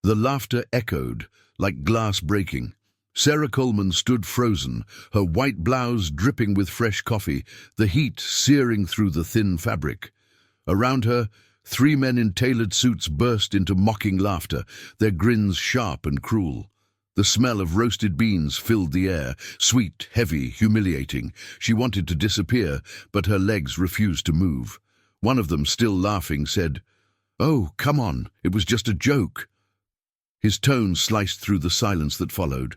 The laughter echoed, like glass breaking. Sarah Coleman stood frozen, her white blouse dripping with fresh coffee, the heat searing through the thin fabric. Around her, 3 men in tailored suits burst into mocking laughter, their grins sharp and cruel. The smell of roasted beans filled the air, sweet, heavy, humiliating. She wanted to disappear, but her legs refused to move. One of them, still laughing, said, "Oh, come on, it was just a joke." His tone sliced through the silence that followed.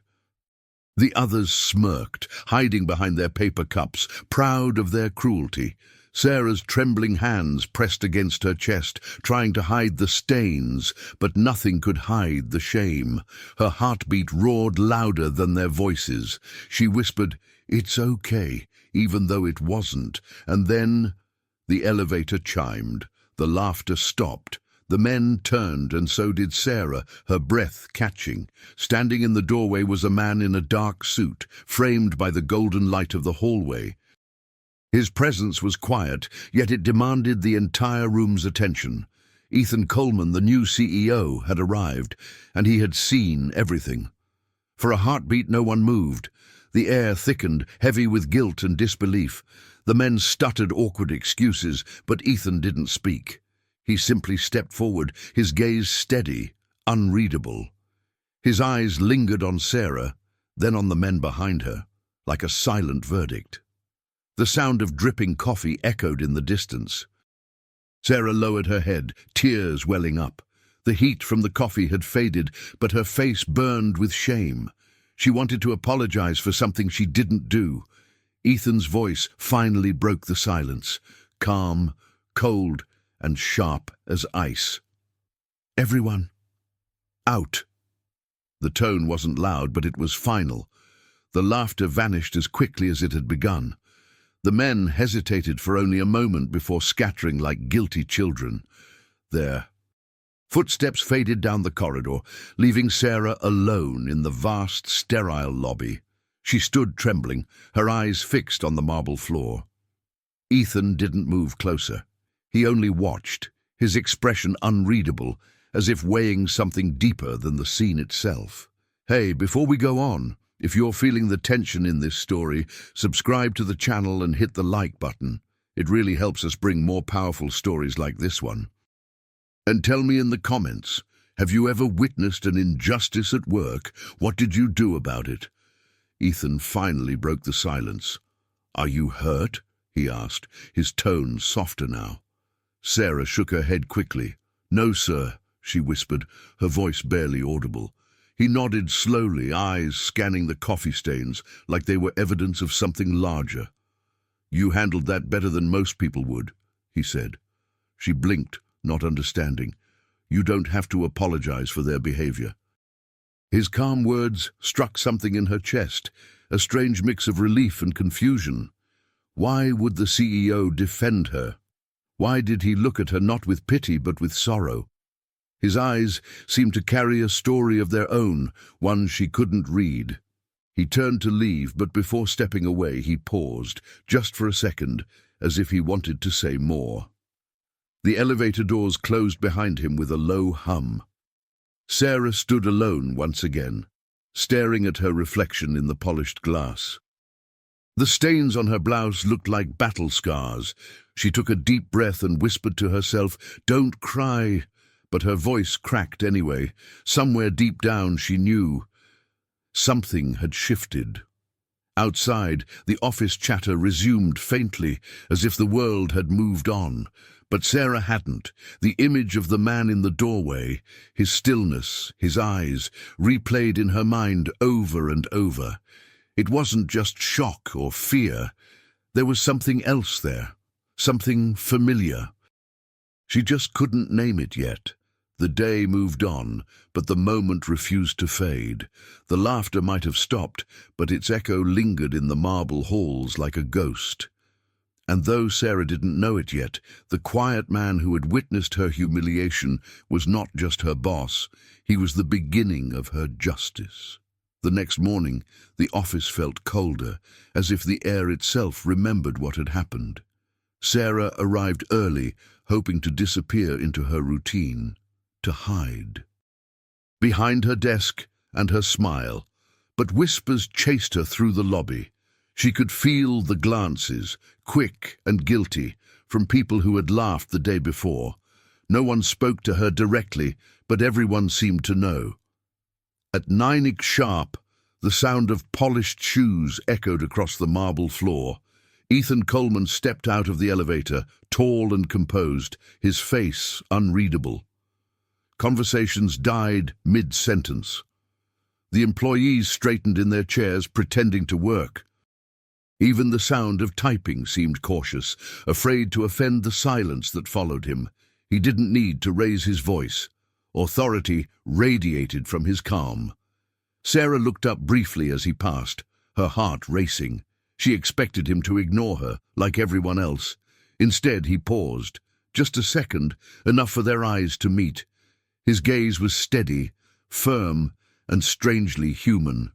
The others smirked, hiding behind their paper cups, proud of their cruelty. Sarah's trembling hands pressed against her chest, trying to hide the stains, but nothing could hide the shame. Her heartbeat roared louder than their voices. She whispered, "It's okay," even though it wasn't. And then the elevator chimed. The laughter stopped. The men turned, and so did Sarah, her breath catching. Standing in the doorway was a man in a dark suit, framed by the golden light of the hallway. His presence was quiet, yet it demanded the entire room's attention. Ethan Coleman, the new CEO, had arrived, and he had seen everything. For a heartbeat, no one moved. The air thickened, heavy with guilt and disbelief. The men stuttered awkward excuses, but Ethan didn't speak. He simply stepped forward, his gaze steady, unreadable. His eyes lingered on Sarah, then on the men behind her, like a silent verdict. The sound of dripping coffee echoed in the distance. Sarah lowered her head, tears welling up. The heat from the coffee had faded, but her face burned with shame. She wanted to apologize for something she didn't do. Ethan's voice finally broke the silence, calm, cold, and sharp as ice. "Everyone, out." The tone wasn't loud, but it was final. The laughter vanished as quickly as it had begun. The men hesitated for only a moment before scattering like guilty children. Their footsteps faded down the corridor, leaving Sarah alone in the vast, sterile lobby. She stood trembling, her eyes fixed on the marble floor. Ethan didn't move closer. He only watched, his expression unreadable, as if weighing something deeper than the scene itself. Hey, before we go on, if you're feeling the tension in this story, subscribe to the channel and hit the like button. It really helps us bring more powerful stories like this one. And tell me in the comments, have you ever witnessed an injustice at work? What did you do about it? Ethan finally broke the silence. "Are you hurt?" he asked, his tone softer now. Sarah shook her head quickly. "No, sir," she whispered, her voice barely audible. He nodded slowly, eyes scanning the coffee stains like they were evidence of something larger. "You handled that better than most people would," he said. She blinked, not understanding. "You don't have to apologize for their behavior." His calm words struck something in her chest, a strange mix of relief and confusion. Why would the CEO defend her? Why did he look at her not with pity but with sorrow? His eyes seemed to carry a story of their own, one she couldn't read. He turned to leave, but before stepping away he paused, just for a second, as if he wanted to say more. The elevator doors closed behind him with a low hum. Sarah stood alone once again, staring at her reflection in the polished glass. The stains on her blouse looked like battle scars. She took a deep breath and whispered to herself, "Don't cry." But her voice cracked anyway. Somewhere deep down she knew something had shifted. Outside, the office chatter resumed faintly, as if the world had moved on. But Sarah hadn't. The image of the man in the doorway, his stillness, his eyes, replayed in her mind over and over. It wasn't just shock or fear. There was something else there, something familiar. She just couldn't name it yet. The day moved on, but the moment refused to fade. The laughter might have stopped, but its echo lingered in the marble halls like a ghost. And though Sarah didn't know it yet, the quiet man who had witnessed her humiliation was not just her boss, he was the beginning of her justice. The next morning, the office felt colder, as if the air itself remembered what had happened. Sarah arrived early, hoping to disappear into her routine, to hide. behind her desk and her smile, but whispers chased her through the lobby. She could feel the glances, quick and guilty, from people who had laughed the day before. No one spoke to her directly, but everyone seemed to know. At 9 sharp, the sound of polished shoes echoed across the marble floor. Ethan Coleman stepped out of the elevator, tall and composed, his face unreadable. Conversations died mid-sentence. The employees straightened in their chairs, pretending to work. Even the sound of typing seemed cautious, afraid to offend the silence that followed him. He didn't need to raise his voice. Authority radiated from his calm. Sarah looked up briefly as he passed, her heart racing. She expected him to ignore her, like everyone else. Instead, he paused. Just a second, enough for their eyes to meet. His gaze was steady, firm, and strangely human.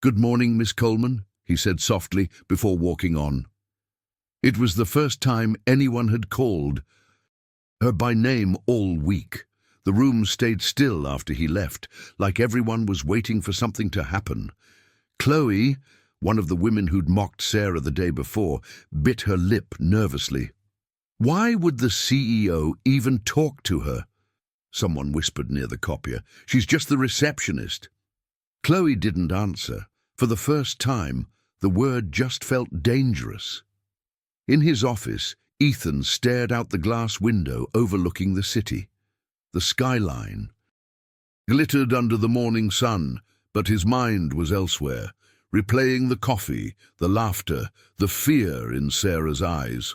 "Good morning, Miss Coleman," he said softly before walking on. It was the first time anyone had called her by name all week. The room stayed still after he left, like everyone was waiting for something to happen. Chloe, one of the women who'd mocked Sarah the day before, bit her lip nervously. Why would the CEO even talk to her? Someone whispered near the copier. She's just the receptionist. Chloe didn't answer. For the first time, the word just felt dangerous. In his office, Ethan stared out the glass window overlooking the city. The skyline glittered under the morning sun, but his mind was elsewhere, replaying the coffee, the laughter, the fear in Sarah's eyes.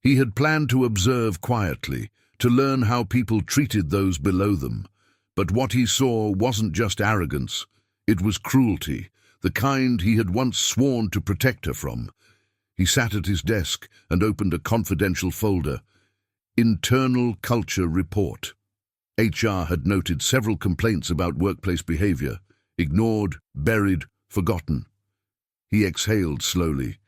He had planned to observe quietly, to learn how people treated those below them. But what he saw wasn't just arrogance, it was cruelty, the kind he had once sworn to protect her from. He sat at his desk and opened a confidential folder. Internal Culture Report. HR had noted several complaints about workplace behavior, ignored, buried, forgotten. He exhaled slowly.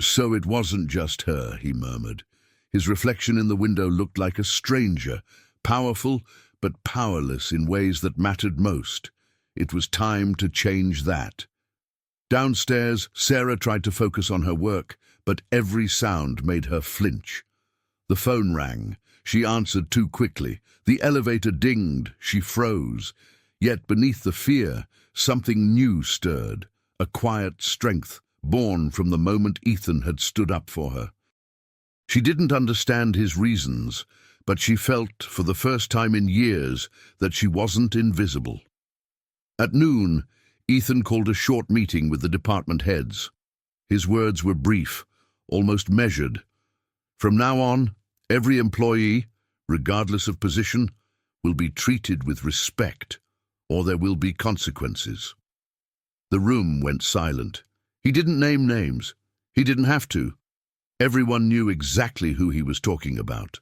So it wasn't just her, he murmured. His reflection in the window looked like a stranger, powerful but powerless in ways that mattered most. It was time to change that. Downstairs, Sarah tried to focus on her work, but every sound made her flinch. The phone rang. She answered too quickly. The elevator dinged. She froze. Yet beneath the fear, something new stirred, a quiet strength, born from the moment Ethan had stood up for her. She didn't understand his reasons, but she felt, for the first time in years, that she wasn't invisible. At noon, Ethan called a short meeting with the department heads. His words were brief, almost measured. From now on, every employee, regardless of position, will be treated with respect, or there will be consequences. The room went silent. He didn't name names. He didn't have to. Everyone knew exactly who he was talking about.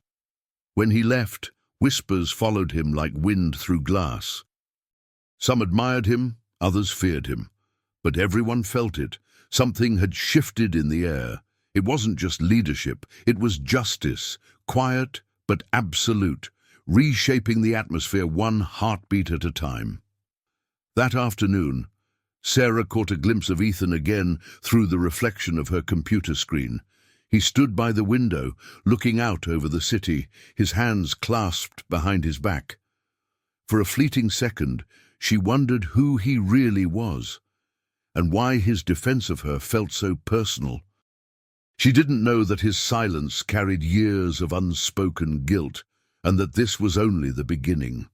When he left, whispers followed him like wind through glass. Some admired him, others feared him. But everyone felt it. Something had shifted in the air. It wasn't just leadership, it was justice, quiet but absolute, reshaping the atmosphere one heartbeat at a time. That afternoon, Sarah caught a glimpse of Ethan again through the reflection of her computer screen. He stood by the window, looking out over the city, his hands clasped behind his back. For a fleeting second, she wondered who he really was, and why his defense of her felt so personal. She didn't know that his silence carried years of unspoken guilt, and that this was only the beginning.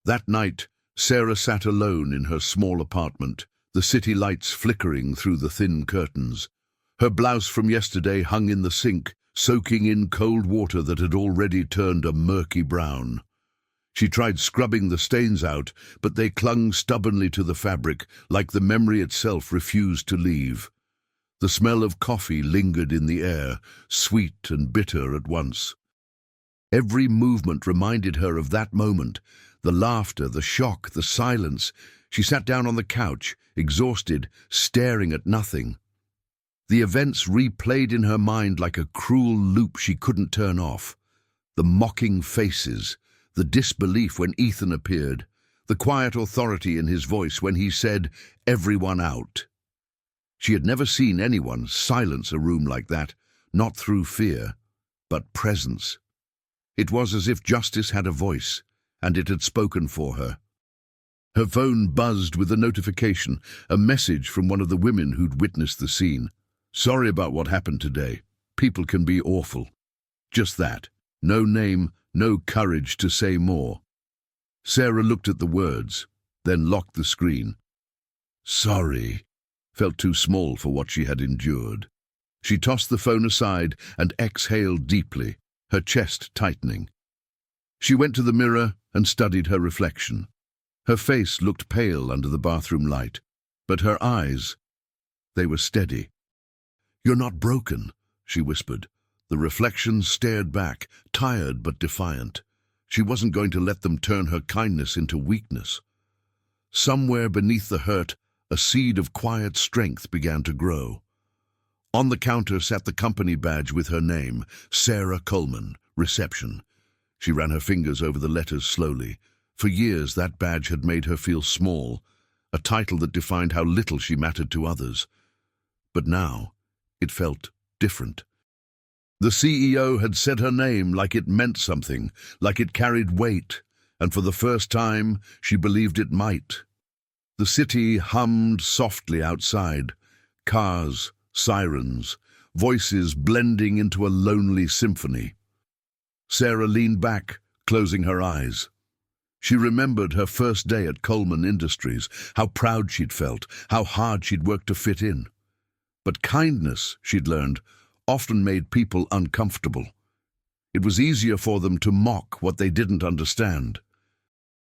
That night, Sarah sat alone in her small apartment, the city lights flickering through the thin curtains. Her blouse from yesterday hung in the sink, soaking in cold water that had already turned a murky brown. She tried scrubbing the stains out, but they clung stubbornly to the fabric, like the memory itself refused to leave. The smell of coffee lingered in the air, sweet and bitter at once. Every movement reminded her of that moment, the laughter, the shock, the silence. She sat down on the couch, exhausted, staring at nothing. The events replayed in her mind like a cruel loop she couldn't turn off. The mocking faces, the disbelief when Ethan appeared, the quiet authority in his voice when he said, "Everyone out." She had never seen anyone silence a room like that, not through fear, but presence. It was as if justice had a voice, and it had spoken for her. Her phone buzzed with a notification, a message from one of the women who'd witnessed the scene. "Sorry about what happened today. People can be awful." Just that. No name, no courage to say more. Sarah looked at the words, then locked the screen. Sorry felt too small for what she had endured. She tossed the phone aside and exhaled deeply, her chest tightening. She went to the mirror and studied her reflection. Her face looked pale under the bathroom light, but her eyes, they were steady. "You're not broken," she whispered. The reflection stared back, tired but defiant. She wasn't going to let them turn her kindness into weakness. Somewhere beneath the hurt, a seed of quiet strength began to grow. On the counter sat the company badge with her name, Sarah Coleman, reception. She ran her fingers over the letters slowly. For years that badge had made her feel small, a title that defined how little she mattered to others. But now, it felt different. The CEO had said her name like it meant something, like it carried weight, and for the first time, she believed it might. The city hummed softly outside, cars, sirens, voices blending into a lonely symphony. Sarah leaned back, closing her eyes. She remembered her first day at Coleman Industries, how proud she'd felt, how hard she'd worked to fit in. But kindness, she'd learned, often made people uncomfortable. It was easier for them to mock what they didn't understand.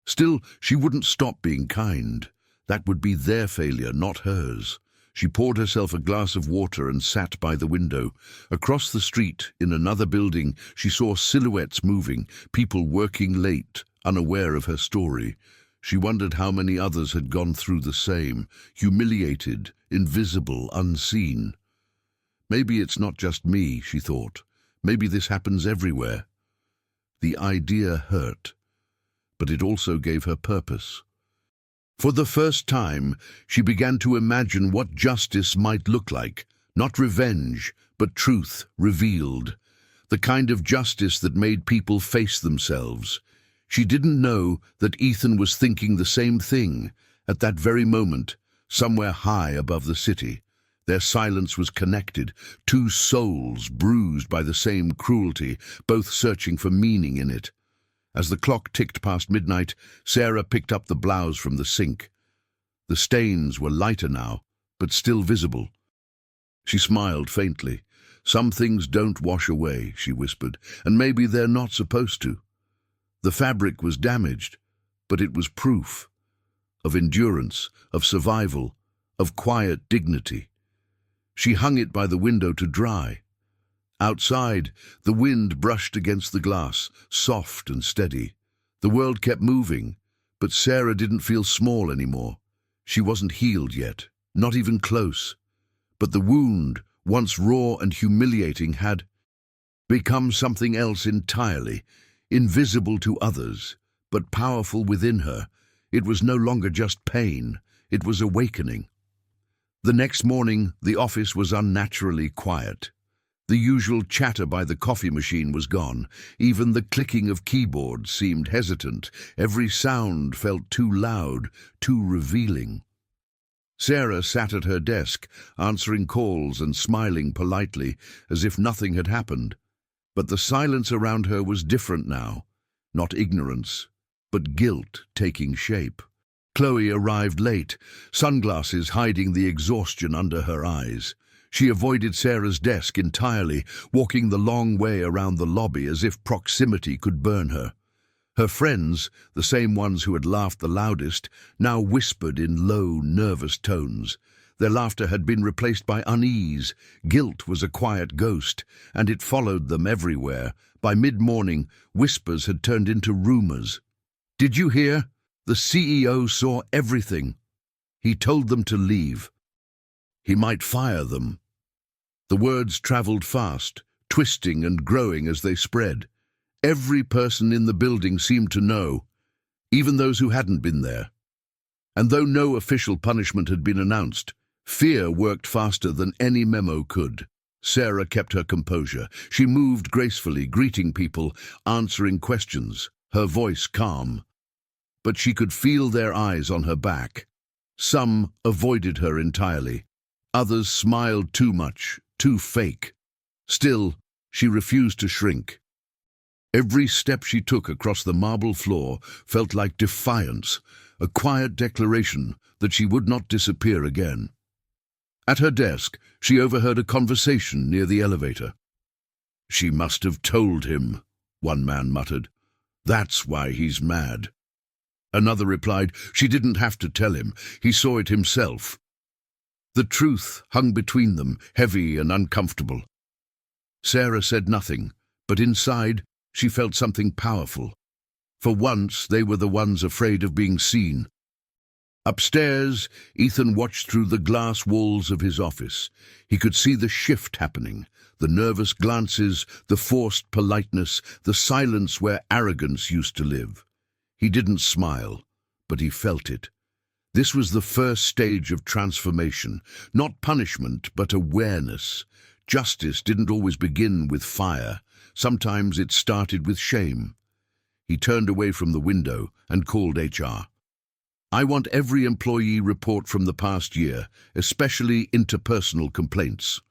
Still, she wouldn't stop being kind. That would be their failure, not hers. She poured herself a glass of water and sat by the window. Across the street, in another building, she saw silhouettes moving, people working late, unaware of her story. She wondered how many others had gone through the same, humiliated, invisible, unseen. Maybe it's not just me, she thought. Maybe this happens everywhere. The idea hurt, but it also gave her purpose. For the first time, she began to imagine what justice might look like, not revenge, but truth revealed. The kind of justice that made people face themselves. She didn't know that Ethan was thinking the same thing at that very moment, somewhere high above the city. Their silence was connected, two souls bruised by the same cruelty, both searching for meaning in it. As the clock ticked past midnight, Sarah picked up the blouse from the sink. The stains were lighter now, but still visible. She smiled faintly. "Some things don't wash away," she whispered, "and maybe they're not supposed to." The fabric was damaged, but it was proof of endurance, of survival, of quiet dignity. She hung it by the window to dry. Outside, the wind brushed against the glass, soft and steady. The world kept moving, but Sarah didn't feel small anymore. She wasn't healed yet, not even close. But the wound, once raw and humiliating, had become something else entirely, invisible to others, but powerful within her. It was no longer just pain, it was awakening. The next morning, the office was unnaturally quiet. The usual chatter by the coffee machine was gone. Even the clicking of keyboards seemed hesitant. Every sound felt too loud, too revealing. Sarah sat at her desk, answering calls and smiling politely, as if nothing had happened. But the silence around her was different now. Not ignorance, but guilt taking shape. Chloe arrived late, sunglasses hiding the exhaustion under her eyes. She avoided Sarah's desk entirely, walking the long way around the lobby as if proximity could burn her. Her friends, the same ones who had laughed the loudest, now whispered in low, nervous tones. Their laughter had been replaced by unease. Guilt was a quiet ghost, and it followed them everywhere. By mid-morning, whispers had turned into rumors. "Did you hear? The CEO saw everything. He told them to leave. He might fire them." The words traveled fast, twisting and growing as they spread. Every person in the building seemed to know. even those who hadn't been there. And though no official punishment had been announced, fear worked faster than any memo could. Sarah kept her composure. She moved gracefully, greeting people, answering questions, her voice calm. But she could feel their eyes on her back. Some avoided her entirely. Others smiled too much, too fake. Still, she refused to shrink. Every step she took across the marble floor felt like defiance, a quiet declaration that she would not disappear again. At her desk, she overheard a conversation near the elevator. "She must have told him," one man muttered. "That's why he's mad." Another replied, "She didn't have to tell him. He saw it himself." The truth hung between them, heavy and uncomfortable. Sarah said nothing, but inside she felt something powerful. For once, they were the ones afraid of being seen. Upstairs, Ethan watched through the glass walls of his office. He could see the shift happening, the nervous glances, the forced politeness, the silence where arrogance used to live. He didn't smile, but he felt it. This was the first stage of transformation, not punishment, but awareness. Justice didn't always begin with fire. Sometimes it started with shame. He turned away from the window and called HR. "I want every employee report from the past year, especially interpersonal complaints."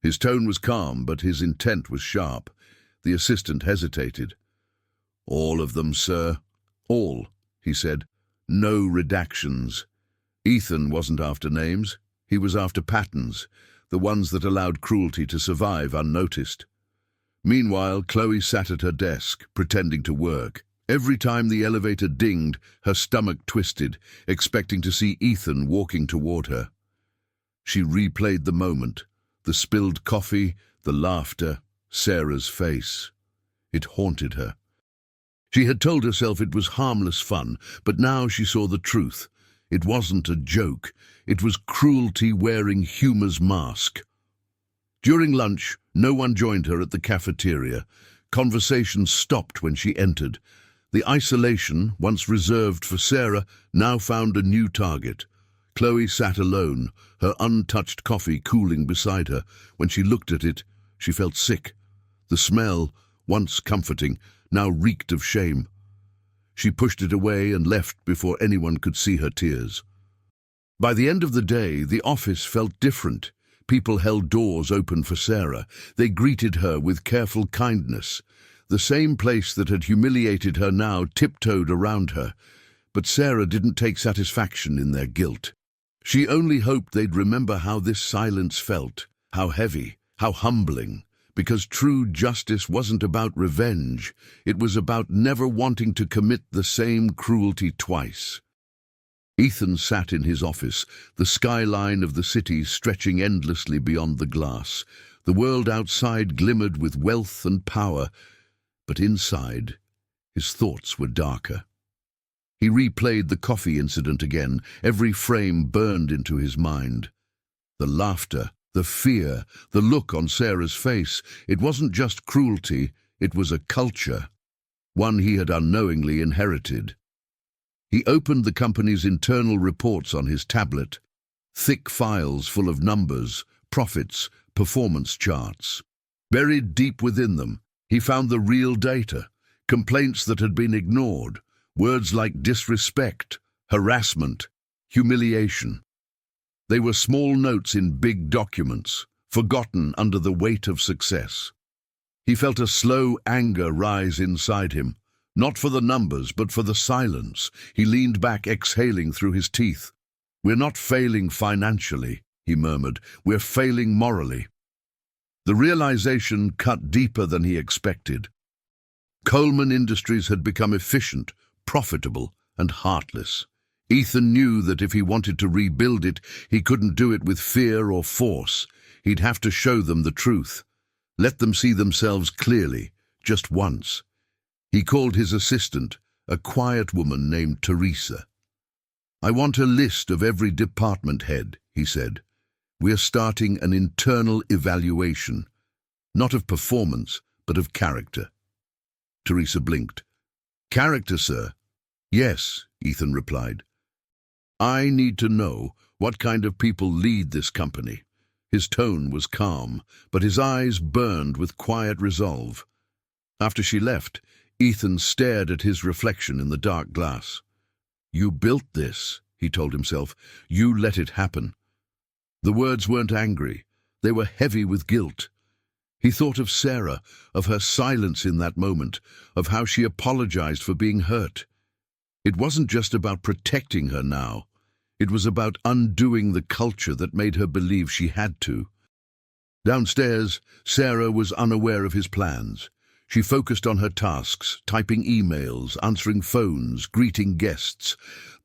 His tone was calm, but his intent was sharp. The assistant hesitated. "All of them, sir." "All," he said. "No redactions." Ethan wasn't after names. He was after patterns, the ones that allowed cruelty to survive unnoticed. Meanwhile, Chloe sat at her desk, pretending to work. Every time the elevator dinged, her stomach twisted, expecting to see Ethan walking toward her. She replayed the moment, the spilled coffee, the laughter, Sarah's face. It haunted her. She had told herself it was harmless fun, but now she saw the truth. It wasn't a joke. It was cruelty wearing humor's mask. During lunch, no one joined her at the cafeteria. Conversation stopped when she entered. The isolation, once reserved for Sarah, now found a new target. Chloe sat alone, her untouched coffee cooling beside her. When she looked at it, she felt sick. The smell, once comforting, now reeked of shame. She pushed it away and left before anyone could see her tears. By the end of the day, the office felt different. People held doors open for Sarah. They greeted her with careful kindness. The same place that had humiliated her now tiptoed around her. But Sarah didn't take satisfaction in their guilt. She only hoped they'd remember how this silence felt, how heavy, how humbling. Because true justice wasn't about revenge. It was about never wanting to commit the same cruelty twice. Ethan sat in his office, the skyline of the city stretching endlessly beyond the glass. The world outside glimmered with wealth and power, but inside, his thoughts were darker. He replayed the coffee incident again. Every frame burned into his mind. The laughter, the fear, the look on Sarah's face. It wasn't just cruelty, it was a culture, one he had unknowingly inherited. He opened the company's internal reports on his tablet, thick files full of numbers, profits, performance charts. Buried deep within them, he found the real data, complaints that had been ignored, words like disrespect, harassment, humiliation. They were small notes in big documents, forgotten under the weight of success. He felt a slow anger rise inside him, not for the numbers, but for the silence. He leaned back, exhaling through his teeth. "We're not failing financially," he murmured. "We're failing morally." The realization cut deeper than he expected. Coleman Industries had become efficient, profitable, and heartless. Ethan knew that if he wanted to rebuild it, he couldn't do it with fear or force. He'd have to show them the truth. Let them see themselves clearly, just once. He called his assistant, a quiet woman named Teresa. "I want a list of every department head," he said. "We're starting an internal evaluation, not of performance, but of character." Teresa blinked. "Character, sir?" Yes, Ethan replied. I need to know what kind of people lead this company. His tone was calm, but his eyes burned with quiet resolve. After she left, Ethan stared at his reflection in the dark glass. You built this, he told himself. You let it happen. The words weren't angry. They were heavy with guilt. He thought of Sarah, of her silence in that moment, of how she apologized for being hurt. It wasn't just about protecting her now. It was about undoing the culture that made her believe she had to. Downstairs, Sarah was unaware of his plans. She focused on her tasks, typing emails, answering phones, greeting guests,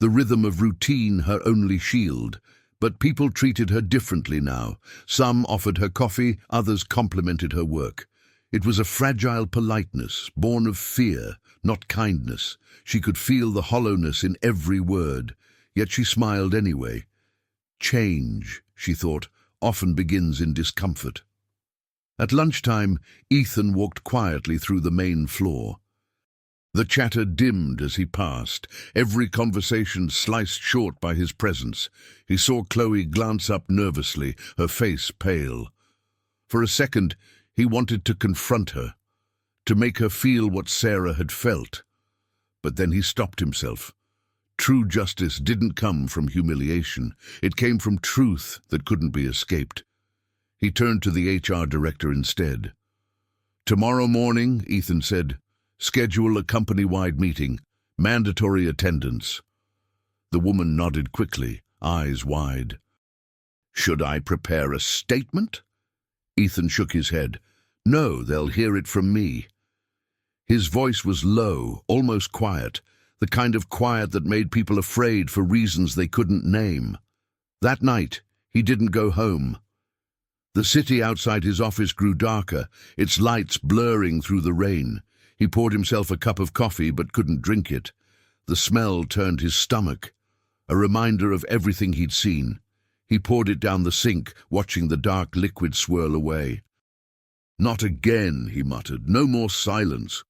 the rhythm of routine her only shield. But people treated her differently now. Some offered her coffee, others complimented her work. It was a fragile politeness, born of fear, not kindness. She could feel the hollowness in every word, yet she smiled anyway. Change, she thought, often begins in discomfort. At lunchtime, Ethan walked quietly through the main floor. The chatter dimmed as he passed, every conversation sliced short by his presence. He saw Chloe glance up nervously, her face pale. For a second, he wanted to confront her, to make her feel what Sarah had felt. But then he stopped himself. True justice didn't come from humiliation. It came from truth that couldn't be escaped. He turned to the HR director instead. Tomorrow morning, Ethan said, schedule a company-wide meeting, mandatory attendance. The woman nodded quickly, eyes wide. Should I prepare a statement? Ethan shook his head. No, they'll hear it from me. His voice was low, almost quiet, the kind of quiet that made people afraid for reasons they couldn't name. That night, he didn't go home. The city outside his office grew darker, its lights blurring through the rain. He poured himself a cup of coffee but couldn't drink it. The smell turned his stomach, a reminder of everything he'd seen. He poured it down the sink, watching the dark liquid swirl away. Not again, he muttered. No more silence.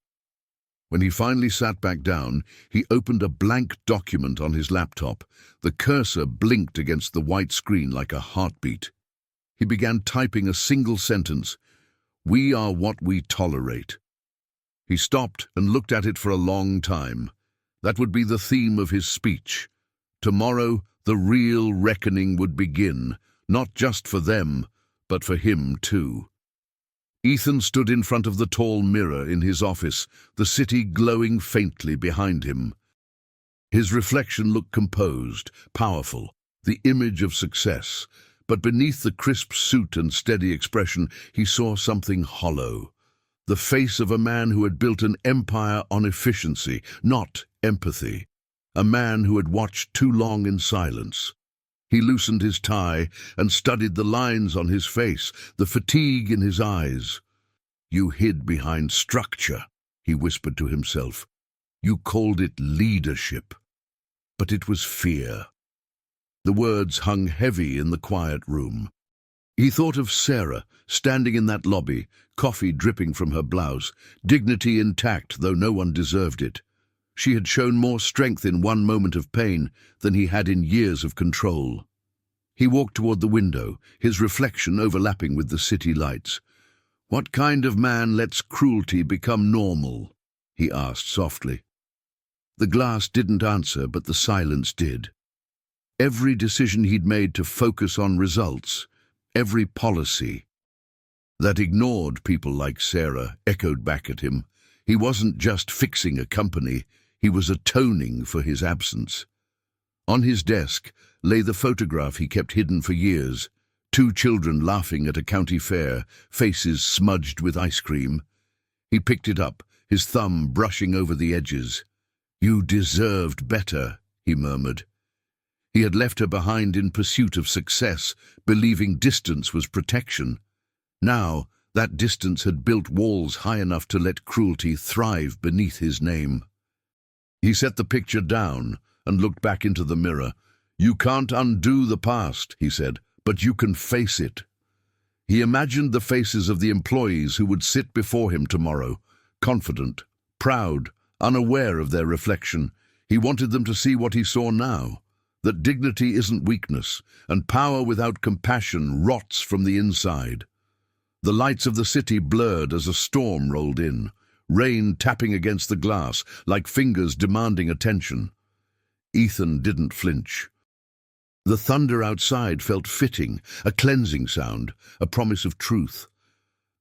When he finally sat back down, he opened a blank document on his laptop. The cursor blinked against the white screen like a heartbeat. He began typing a single sentence. We are what we tolerate. He stopped and looked at it for a long time. That would be the theme of his speech. Tomorrow, the real reckoning would begin, not just for them, but for him too. Ethan stood in front of the tall mirror in his office, the city glowing faintly behind him. His reflection looked composed, powerful, the image of success. But beneath the crisp suit and steady expression, he saw something hollow. The face of a man who had built an empire on efficiency, not empathy. A man who had watched too long in silence. He loosened his tie and studied the lines on his face, the fatigue in his eyes. You hid behind structure, he whispered to himself. You called it leadership. But it was fear. The words hung heavy in the quiet room. He thought of Sarah, standing in that lobby, coffee dripping from her blouse, dignity intact though no one deserved it. She had shown more strength in one moment of pain than he had in years of control. He walked toward the window, his reflection overlapping with the city lights. What kind of man lets cruelty become normal? He asked softly. The glass didn't answer, but the silence did. Every decision he'd made to focus on results, every policy that ignored people like Sarah, echoed back at him. He wasn't just fixing a company, he was atoning for his absence. On his desk lay the photograph he kept hidden for years, 2 children laughing at a county fair, faces smudged with ice cream. He picked it up, his thumb brushing over the edges. You deserved better, he murmured. He had left her behind in pursuit of success, believing distance was protection. Now, that distance had built walls high enough to let cruelty thrive beneath his name. He set the picture down and looked back into the mirror. You can't undo the past, he said, but you can face it. He imagined the faces of the employees who would sit before him tomorrow, confident, proud, unaware of their reflection. He wanted them to see what he saw now, that dignity isn't weakness, and power without compassion rots from the inside. The lights of the city blurred as a storm rolled in, rain tapping against the glass like fingers demanding attention. Ethan didn't flinch. The thunder outside felt fitting, a cleansing sound, a promise of truth.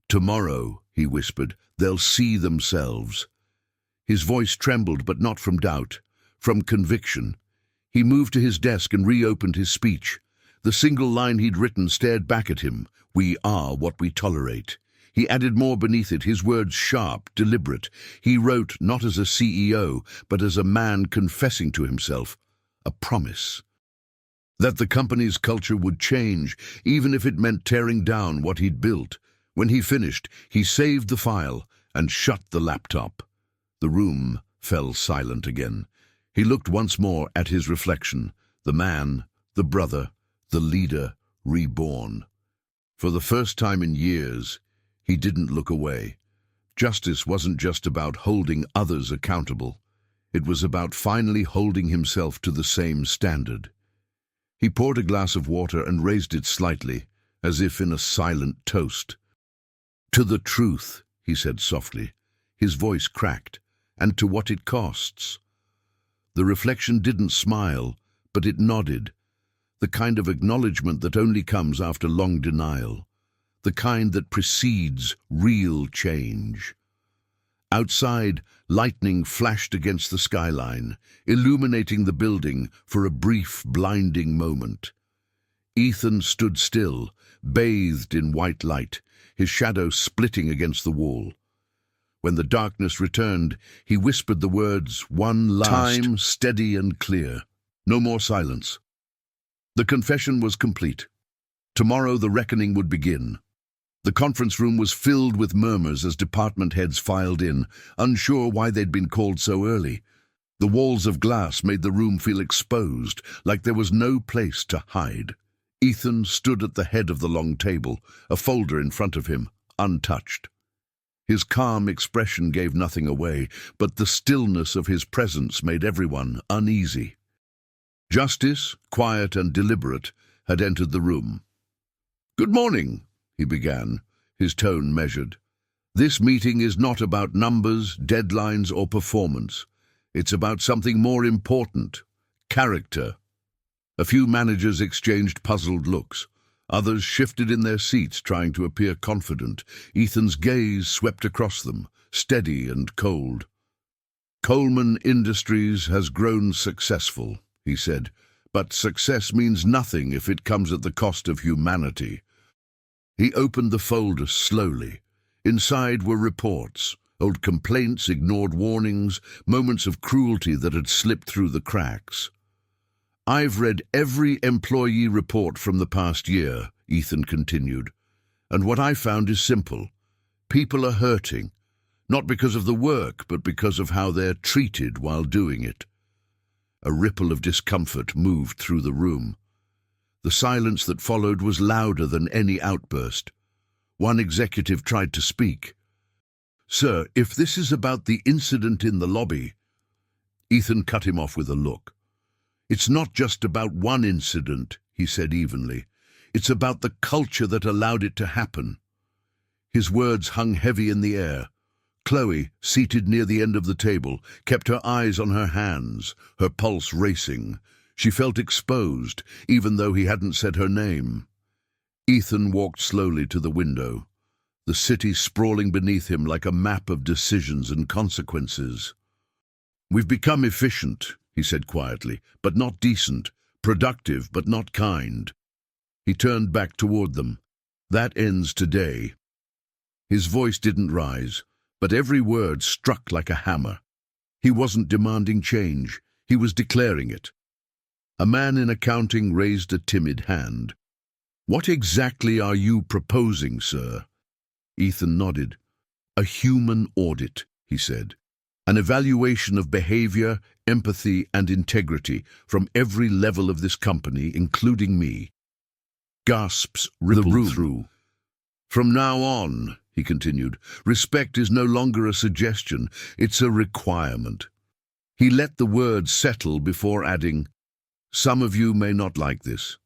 "Tomorrow," he whispered, "they'll see themselves." His voice trembled, but not from doubt, from conviction. He moved to his desk and reopened his speech. The single line he'd written stared back at him. "We are what we tolerate." He added more beneath it, his words sharp, deliberate. He wrote not as a CEO, but as a man confessing to himself, a promise. That the company's culture would change, even if it meant tearing down what he'd built. When he finished, he saved the file and shut the laptop. The room fell silent again. He looked once more at his reflection, the man, the brother, the leader, reborn. For the first time in years, he didn't look away. Justice wasn't just about holding others accountable. It was about finally holding himself to the same standard. He poured a glass of water and raised it slightly, as if in a silent toast. "To the truth," he said softly. His voice cracked. "And to what it costs." The reflection didn't smile, but it nodded. The kind of acknowledgement that only comes after long denial. The kind that precedes real change. Outside, lightning flashed against the skyline, illuminating the building for a brief, blinding moment. Ethan stood still, bathed in white light, his shadow splitting against the wall. When the darkness returned, he whispered the words, one last time, steady and clear. No more silence. The confession was complete. Tomorrow the reckoning would begin. The conference room was filled with murmurs as department heads filed in, unsure why they'd been called so early. The walls of glass made the room feel exposed, like there was no place to hide. Ethan stood at the head of the long table, a folder in front of him, untouched. His calm expression gave nothing away, but the stillness of his presence made everyone uneasy. Justice, quiet and deliberate, had entered the room. "Good morning," he began, his tone measured. "This meeting is not about numbers, deadlines, or performance. It's about something more important, character." A few managers exchanged puzzled looks. Others shifted in their seats, trying to appear confident. Ethan's gaze swept across them, steady and cold. "Coleman Industries has grown successful," he said, "but success means nothing if it comes at the cost of humanity." He opened the folder slowly. Inside were reports, old complaints, ignored warnings, moments of cruelty that had slipped through the cracks. "I've read every employee report from the past year," Ethan continued, "and what I found is simple. People are hurting, not because of the work, but because of how they're treated while doing it." A ripple of discomfort moved through the room. The silence that followed was louder than any outburst. One executive tried to speak. "Sir, if this is about the incident in the lobby—" Ethan cut him off with a look. "It's not just about one incident," he said evenly. "It's about the culture that allowed it to happen." His words hung heavy in the air. Chloe, seated near the end of the table, kept her eyes on her hands, her pulse racing. She felt exposed, even though he hadn't said her name. Ethan walked slowly to the window, the city sprawling beneath him like a map of decisions and consequences. "We've become efficient," he said quietly, "but not decent, productive, but not kind." He turned back toward them. "That ends today." His voice didn't rise, but every word struck like a hammer. He wasn't demanding change, he was declaring it. A man in accounting raised a timid hand. "What exactly are you proposing, sir?" Ethan nodded. "A human audit," he said. "An evaluation of behavior, empathy, and integrity from every level of this company, including me." Gasps rippled through. "From now on," he continued, "respect is no longer a suggestion, it's a requirement." He let the words settle before adding, "Some of you may not like this.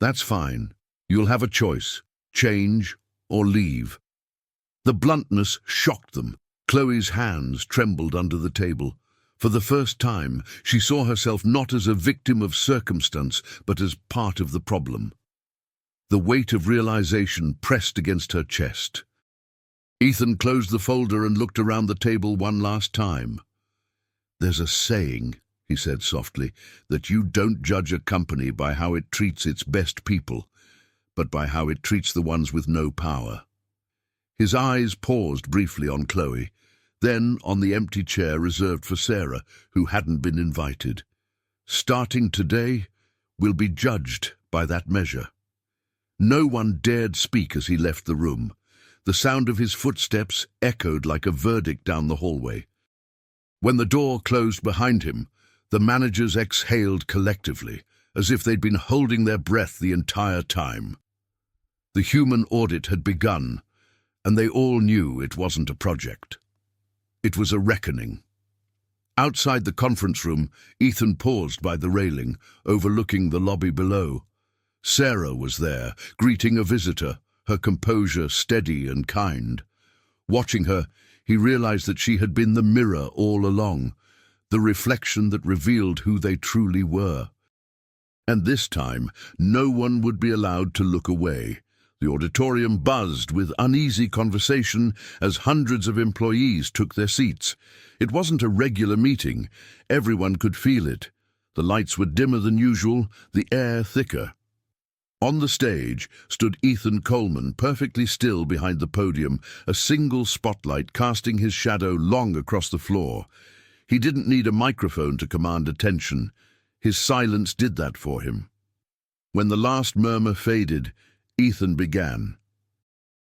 That's fine. You'll have a choice, change or leave." The bluntness shocked them. Chloe's hands trembled under the table. For the first time, she saw herself not as a victim of circumstance, but as part of the problem. The weight of realization pressed against her chest. Ethan closed the folder and looked around the table one last time. "There's a saying," he said softly, "that you don't judge a company by how it treats its best people, but by how it treats the ones with no power." His eyes paused briefly on Chloe, then on the empty chair reserved for Sarah, who hadn't been invited. "Starting today, we'll be judged by that measure." No one dared speak as he left the room. The sound of his footsteps echoed like a verdict down the hallway. When the door closed behind him, the managers exhaled collectively, as if they'd been holding their breath the entire time. The human audit had begun, and they all knew it wasn't a project. It was a reckoning. Outside the conference room, Ethan paused by the railing, overlooking the lobby below. Sarah was there, greeting a visitor, her composure steady and kind. Watching her, he realized that she had been the mirror all along, the reflection that revealed who they truly were. And this time, no one would be allowed to look away. The auditorium buzzed with uneasy conversation as hundreds of employees took their seats. It wasn't a regular meeting. Everyone could feel it. The lights were dimmer than usual, the air thicker. On the stage stood Ethan Coleman, perfectly still behind the podium, a single spotlight casting his shadow long across the floor. He didn't need a microphone to command attention. His silence did that for him. When the last murmur faded, Ethan began.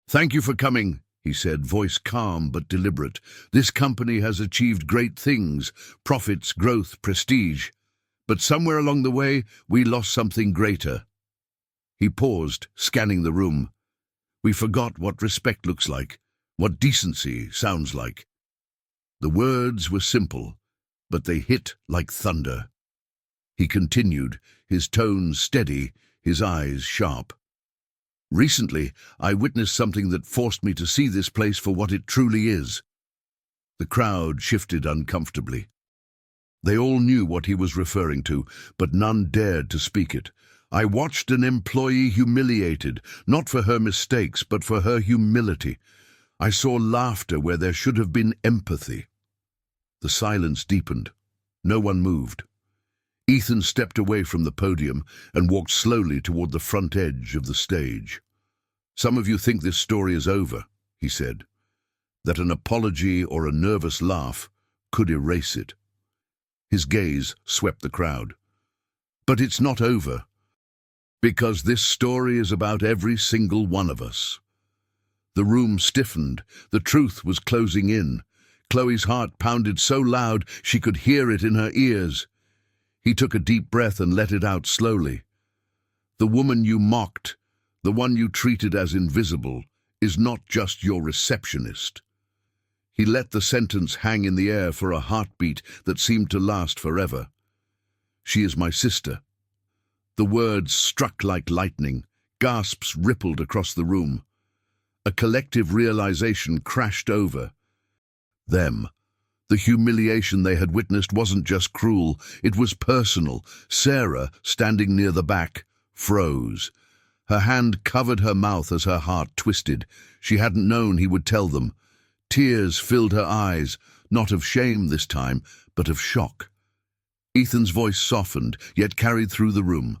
"Thank you for coming," he said, voice calm but deliberate. "This company has achieved great things, profits, growth, prestige. But somewhere along the way, we lost something greater." He paused, scanning the room. "We forgot what respect looks like, what decency sounds like." The words were simple, but they hit like thunder. He continued, his tone steady, his eyes sharp. "Recently, I witnessed something that forced me to see this place for what it truly is." The crowd shifted uncomfortably. They all knew what he was referring to, but none dared to speak it. "I watched an employee humiliated, not for her mistakes, but for her humility. I saw laughter where there should have been empathy." The silence deepened. No one moved. Ethan stepped away from the podium and walked slowly toward the front edge of the stage. "Some of you think this story is over," he said, "that an apology or a nervous laugh could erase it." His gaze swept the crowd. "But it's not over, because this story is about every single one of us." The room stiffened. The truth was closing in. Chloe's heart pounded so loud she could hear it in her ears. He took a deep breath and let it out slowly. "The woman you mocked, the one you treated as invisible, is not just your receptionist." He let the sentence hang in the air for a heartbeat that seemed to last forever. "She is my sister." The words struck like lightning. Gasps rippled across the room. A collective realization crashed over them. The humiliation they had witnessed wasn't just cruel, it was personal. Sarah, standing near the back, froze. Her hand covered her mouth as her heart twisted. She hadn't known he would tell them. Tears filled her eyes, not of shame this time, but of shock. Ethan's voice softened, yet carried through the room.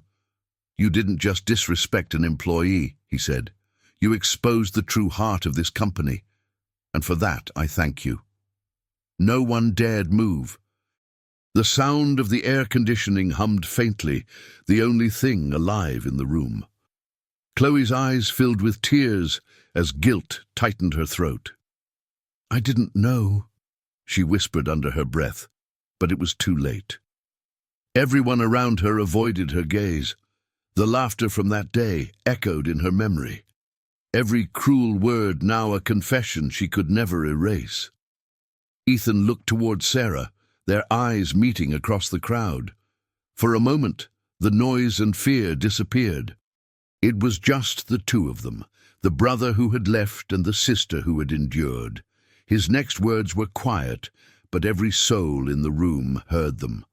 "You didn't just disrespect an employee," he said. "You exposed the true heart of this company, and for that I thank you." No one dared move. The sound of the air conditioning hummed faintly, the only thing alive in the room. Chloe's eyes filled with tears as guilt tightened her throat. "I didn't know," she whispered under her breath, but it was too late. Everyone around her avoided her gaze. The laughter from that day echoed in her memory. Every cruel word now a confession she could never erase. Ethan looked toward Sarah, their eyes meeting across the crowd. For a moment, the noise and fear disappeared. It was just the two of them, the brother who had left and the sister who had endured. His next words were quiet, but every soul in the room heard them.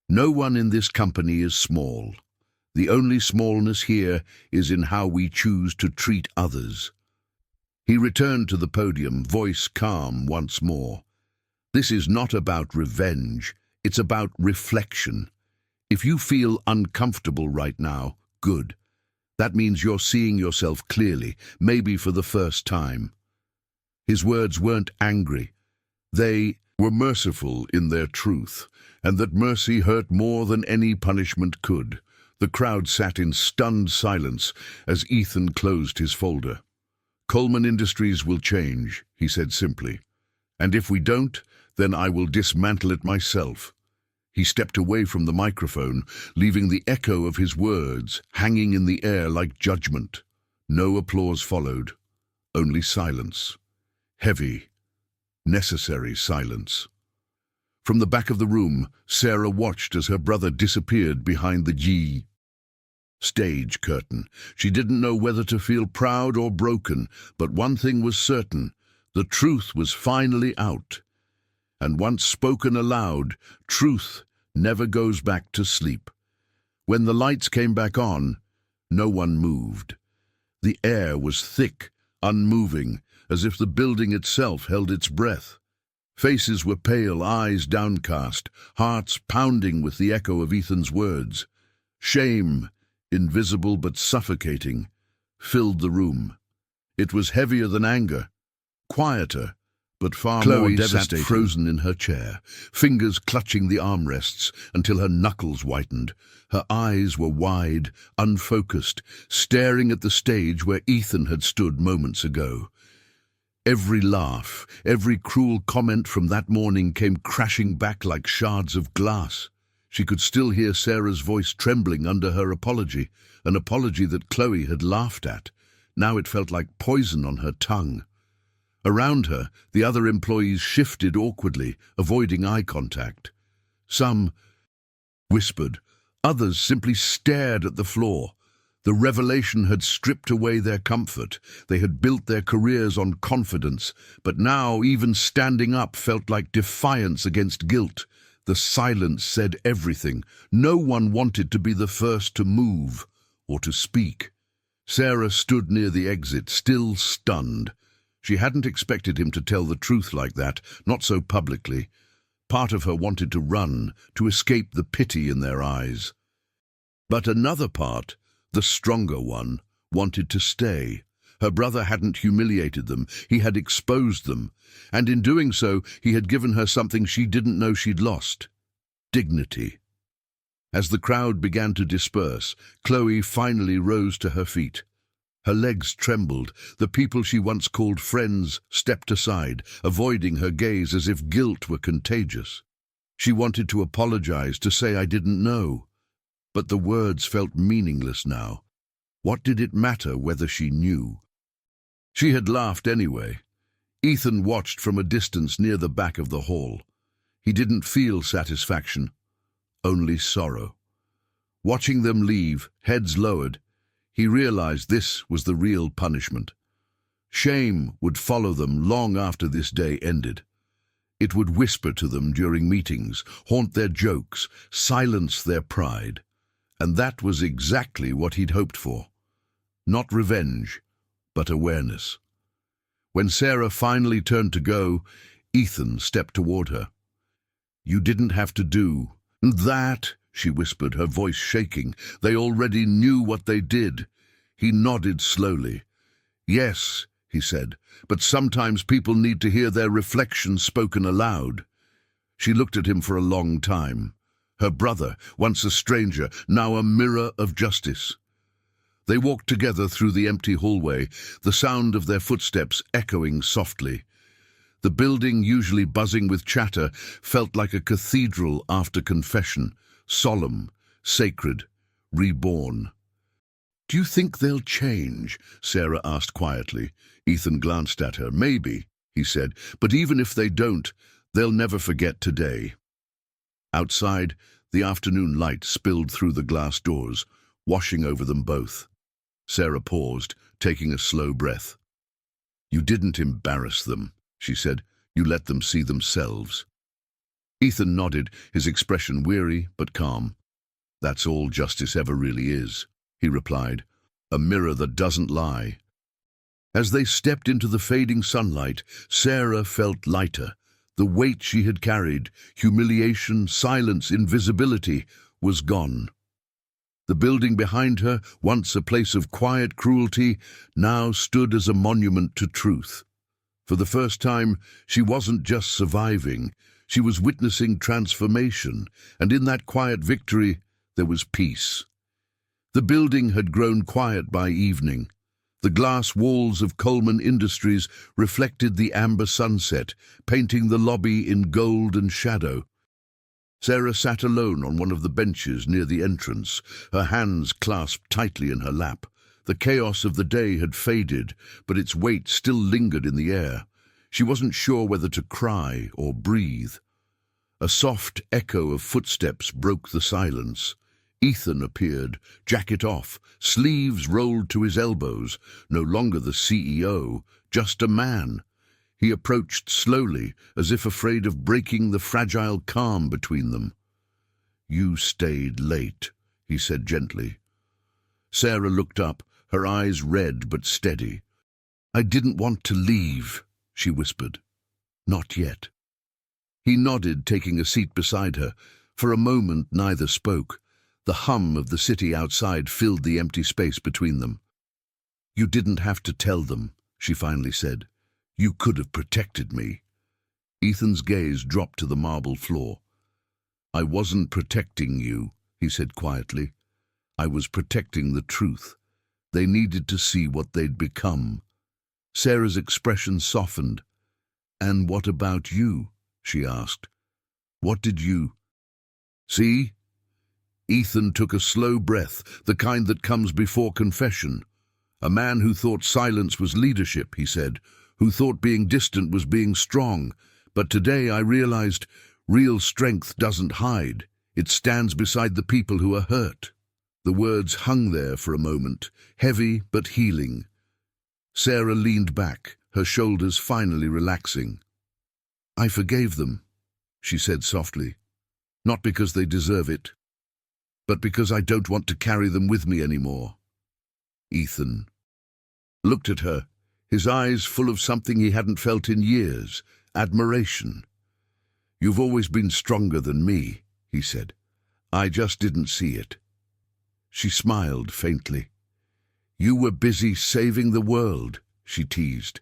No one in this company is small. The only smallness here is in how we choose to treat others. He returned to the podium, voice calm once more. This is not about revenge, it's about reflection. If you feel uncomfortable right now, good. That means you're seeing yourself clearly, maybe for the first time. His words weren't angry. They were merciful in their truth, and that mercy hurt more than any punishment could. The crowd sat in stunned silence as Ethan closed his folder. Coleman Industries will change, he said simply. And if we don't, then I will dismantle it myself. He stepped away from the microphone, leaving the echo of his words hanging in the air like judgment. No applause followed, only silence. Heavy, necessary silence. From the back of the room, Sarah watched as her brother disappeared behind the stage curtain. She didn't know whether to feel proud or broken, but one thing was certain: the truth was finally out. And once spoken aloud, truth never goes back to sleep. When the lights came back on, no one moved. The air was thick, unmoving, as if the building itself held its breath. Faces were pale, eyes downcast, hearts pounding with the echo of Ethan's words. Shame, invisible but suffocating, filled the room. It was heavier than anger, quieter, but far more devastating. Sat frozen in her chair, fingers clutching the armrests until her knuckles whitened. Her eyes were wide, unfocused, staring at the stage where Ethan had stood moments ago. Every laugh, every cruel comment from that morning came crashing back like shards of glass. She could still hear Sarah's voice trembling under her apology, an apology that Chloe had laughed at. Now it felt like poison on her tongue. Around her, the other employees shifted awkwardly, avoiding eye contact. Some whispered, others simply stared at the floor. The revelation had stripped away their comfort. They had built their careers on confidence, but now even standing up felt like defiance against guilt. The silence said everything. No one wanted to be the first to move or to speak. Sarah stood near the exit, still stunned. She hadn't expected him to tell the truth like that, not so publicly. Part of her wanted to run, to escape the pity in their eyes. But another part, the stronger one, wanted to stay. Her brother hadn't humiliated them, he had exposed them, and in doing so he had given her something she didn't know she'd lost: dignity. As the crowd began to disperse, Chloe finally rose to her feet. Her legs trembled. The people she once called friends stepped aside, avoiding her gaze as if guilt were contagious. She wanted to apologize, to say "I didn't know." But the words felt meaningless now. What did it matter whether she knew? She had laughed anyway. Ethan watched from a distance near the back of the hall. He didn't feel satisfaction, only sorrow. Watching them leave, heads lowered, he realized this was the real punishment. Shame would follow them long after this day ended. It would whisper to them during meetings, haunt their jokes, silence their pride. And that was exactly what he'd hoped for. Not revenge, but awareness. When Sarah finally turned to go, Ethan stepped toward her. "You didn't have to do that," she whispered, her voice shaking. "They already knew what they did." He nodded slowly. "Yes," he said, "but sometimes people need to hear their reflections spoken aloud." She looked at him for a long time. Her brother, once a stranger, now a mirror of justice. They walked together through the empty hallway, the sound of their footsteps echoing softly. The building, usually buzzing with chatter, felt like a cathedral after confession, solemn, sacred, reborn. "Do you think they'll change?" Sarah asked quietly. Ethan glanced at her. "Maybe," he said, "but even if they don't, they'll never forget today." Outside, the afternoon light spilled through the glass doors, washing over them both. Sarah paused, taking a slow breath. "You didn't embarrass them," she said. "You let them see themselves." Ethan nodded, his expression weary but calm. "That's all justice ever really is," he replied. "A mirror that doesn't lie." As they stepped into the fading sunlight, Sarah felt lighter. The weight she had carried, humiliation, silence, invisibility, was gone. The building behind her, once a place of quiet cruelty, now stood as a monument to truth. For the first time, she wasn't just surviving, she was witnessing transformation, and in that quiet victory, there was peace. The building had grown quiet by evening. The glass walls of Coleman Industries reflected the amber sunset, painting the lobby in gold and shadow. Sarah sat alone on one of the benches near the entrance, her hands clasped tightly in her lap. The chaos of the day had faded, but its weight still lingered in the air. She wasn't sure whether to cry or breathe. A soft echo of footsteps broke the silence. Ethan appeared, jacket off, sleeves rolled to his elbows, no longer the CEO, just a man. He approached slowly, as if afraid of breaking the fragile calm between them. "You stayed late," he said gently. Sarah looked up, her eyes red but steady. "I didn't want to leave," she whispered. "Not yet." He nodded, taking a seat beside her. For a moment neither spoke. The hum of the city outside filled the empty space between them. "You didn't have to tell them," she finally said. "You could have protected me." Ethan's gaze dropped to the marble floor. "I wasn't protecting you," he said quietly. "I was protecting the truth. They needed to see what they'd become." Sarah's expression softened. "And what about you?" she asked. "What did you see?" Ethan took a slow breath, the kind that comes before confession. "A man who thought silence was leadership," he said, "who thought being distant was being strong. But today I realized real strength doesn't hide. It stands beside the people who are hurt." The words hung there for a moment, heavy but healing. Sarah leaned back, her shoulders finally relaxing. "I forgave them," she said softly. "Not because they deserve it, but because I don't want to carry them with me anymore." Ethan looked at her, his eyes full of something he hadn't felt in years, admiration. "You've always been stronger than me," he said. "I just didn't see it." She smiled faintly. "You were busy saving the world," she teased.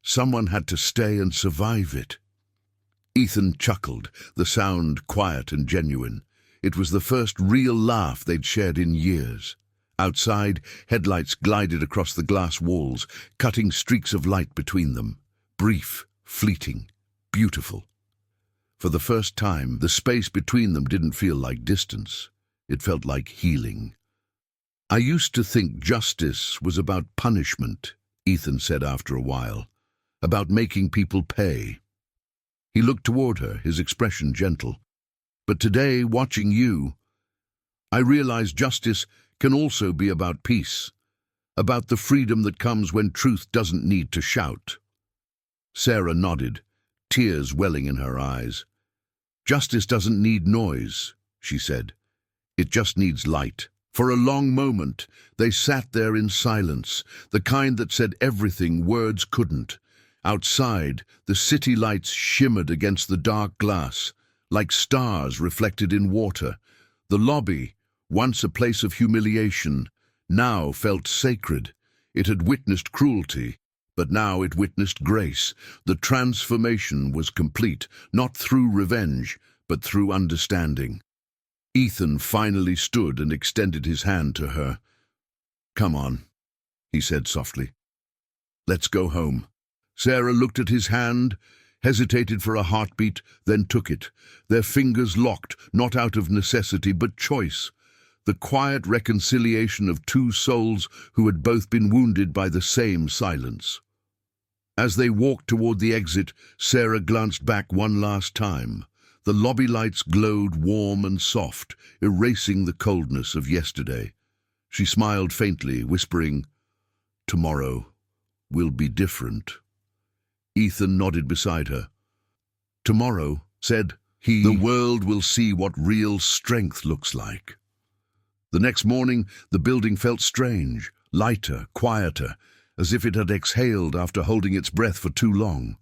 "Someone had to stay and survive it." Ethan chuckled, the sound quiet and genuine. It was the first real laugh they'd shared in years. Outside, headlights glided across the glass walls, cutting streaks of light between them. Brief, fleeting, beautiful. For the first time, the space between them didn't feel like distance. It felt like healing. "I used to think justice was about punishment," Ethan said after a while, "about making people pay." He looked toward her, his expression gentle. "But today, watching you, I realize justice can also be about peace, about the freedom that comes when truth doesn't need to shout." Sarah nodded, tears welling in her eyes. "Justice doesn't need noise," she said. "It just needs light." For a long moment, they sat there in silence, the kind that said everything words couldn't. Outside, the city lights shimmered against the dark glass, like stars reflected in water. The lobby, once a place of humiliation, now felt sacred. It had witnessed cruelty, but now it witnessed grace. The transformation was complete, not through revenge, but through understanding. Ethan finally stood and extended his hand to her. "Come on," he said softly. "Let's go home." Sarah looked at his hand, hesitated for a heartbeat, then took it. Their fingers locked, not out of necessity, but choice. The quiet reconciliation of two souls who had both been wounded by the same silence. As they walked toward the exit, Sarah glanced back one last time. The lobby lights glowed warm and soft, erasing the coldness of yesterday. She smiled faintly, whispering, "Tomorrow will be different." Ethan nodded beside her. "Tomorrow," said he, "the world will see what real strength looks like." The next morning, the building felt strange, lighter, quieter, as if it had exhaled after holding its breath for too long.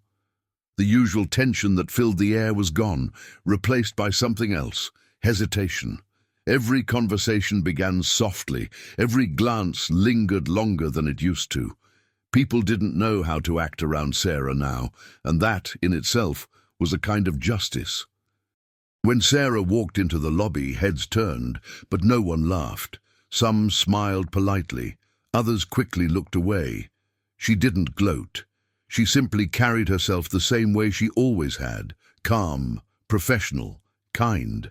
The usual tension that filled the air was gone, replaced by something else, hesitation. Every conversation began softly, every glance lingered longer than it used to. People didn't know how to act around Sarah now, and that, in itself, was a kind of justice. When Sarah walked into the lobby, heads turned, but no one laughed. Some smiled politely, others quickly looked away. She didn't gloat. She simply carried herself the same way she always had, calm, professional, kind.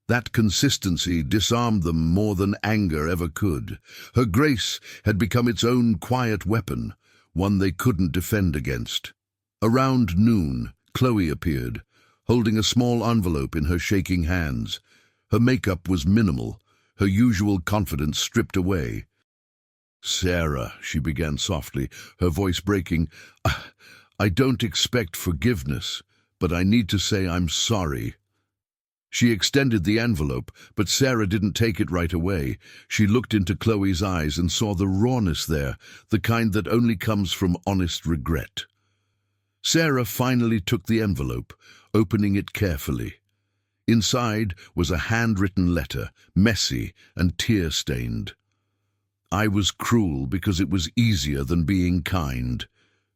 That consistency disarmed them more than anger ever could. Her grace had become its own quiet weapon, one they couldn't defend against. Around noon, Chloe appeared, holding a small envelope in her shaking hands. Her makeup was minimal, her usual confidence stripped away. "Sarah," she began softly, her voice breaking, "I don't expect forgiveness, but I need to say I'm sorry." She extended the envelope, but Sarah didn't take it right away. She looked into Chloe's eyes and saw the rawness there, the kind that only comes from honest regret. Sarah finally took the envelope, opening it carefully. Inside was a handwritten letter, messy and tear-stained. "I was cruel because it was easier than being kind.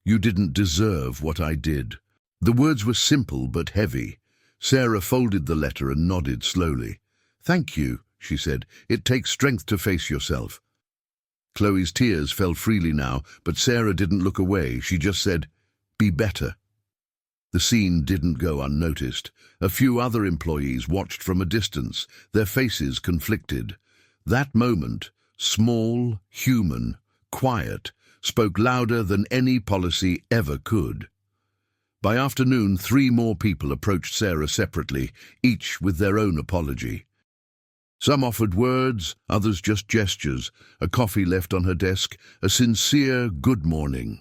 You didn't deserve what I did." The words were simple but heavy. Sarah folded the letter and nodded slowly. "Thank you," she said. "It takes strength to face yourself." Chloe's tears fell freely now, but Sarah didn't look away. She just said, "Be better." The scene didn't go unnoticed. A few other employees watched from a distance, their faces conflicted. That moment, small, human, quiet, spoke louder than any policy ever could. By afternoon, 3 more people approached Sarah separately, each with their own apology. Some offered words, others just gestures, a coffee left on her desk, a sincere good morning.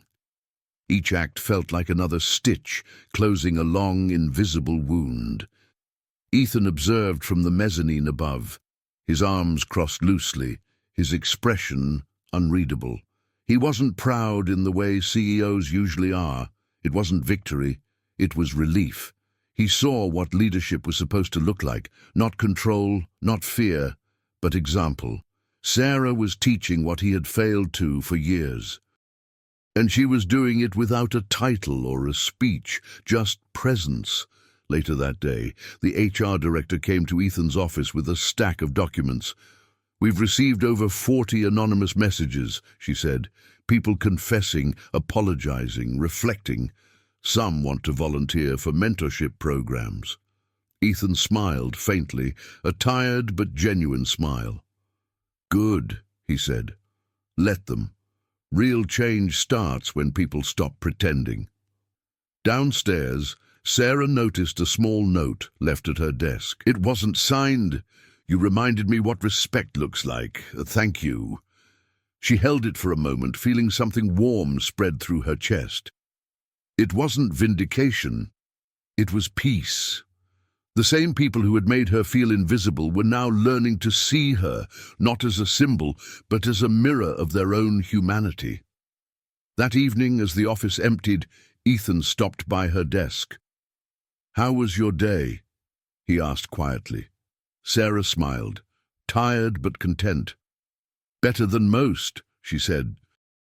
Each act felt like another stitch, closing a long, invisible wound. Ethan observed from the mezzanine above, his arms crossed loosely, his expression unreadable. He wasn't proud in the way CEOs usually are. It wasn't victory, it was relief. He saw what leadership was supposed to look like, not control, not fear, but example. Sarah was teaching what he had failed to for years. And she was doing it without a title or a speech, just presence. Later that day, the HR director came to Ethan's office with a stack of documents. "We've received over 40 anonymous messages," she said. "People confessing, apologizing, reflecting. Some want to volunteer for mentorship programs." Ethan smiled faintly, a tired but genuine smile. "Good," he said. "Let them. Real change starts when people stop pretending." Downstairs, Sarah noticed a small note left at her desk. It wasn't signed. "You reminded me what respect looks like. Thank you." She held it for a moment, feeling something warm spread through her chest. It wasn't vindication. It was peace. The same people who had made her feel invisible were now learning to see her, not as a symbol, but as a mirror of their own humanity. That evening, as the office emptied, Ethan stopped by her desk. "How was your day?" he asked quietly. Sarah smiled, tired but content. "Better than most," she said.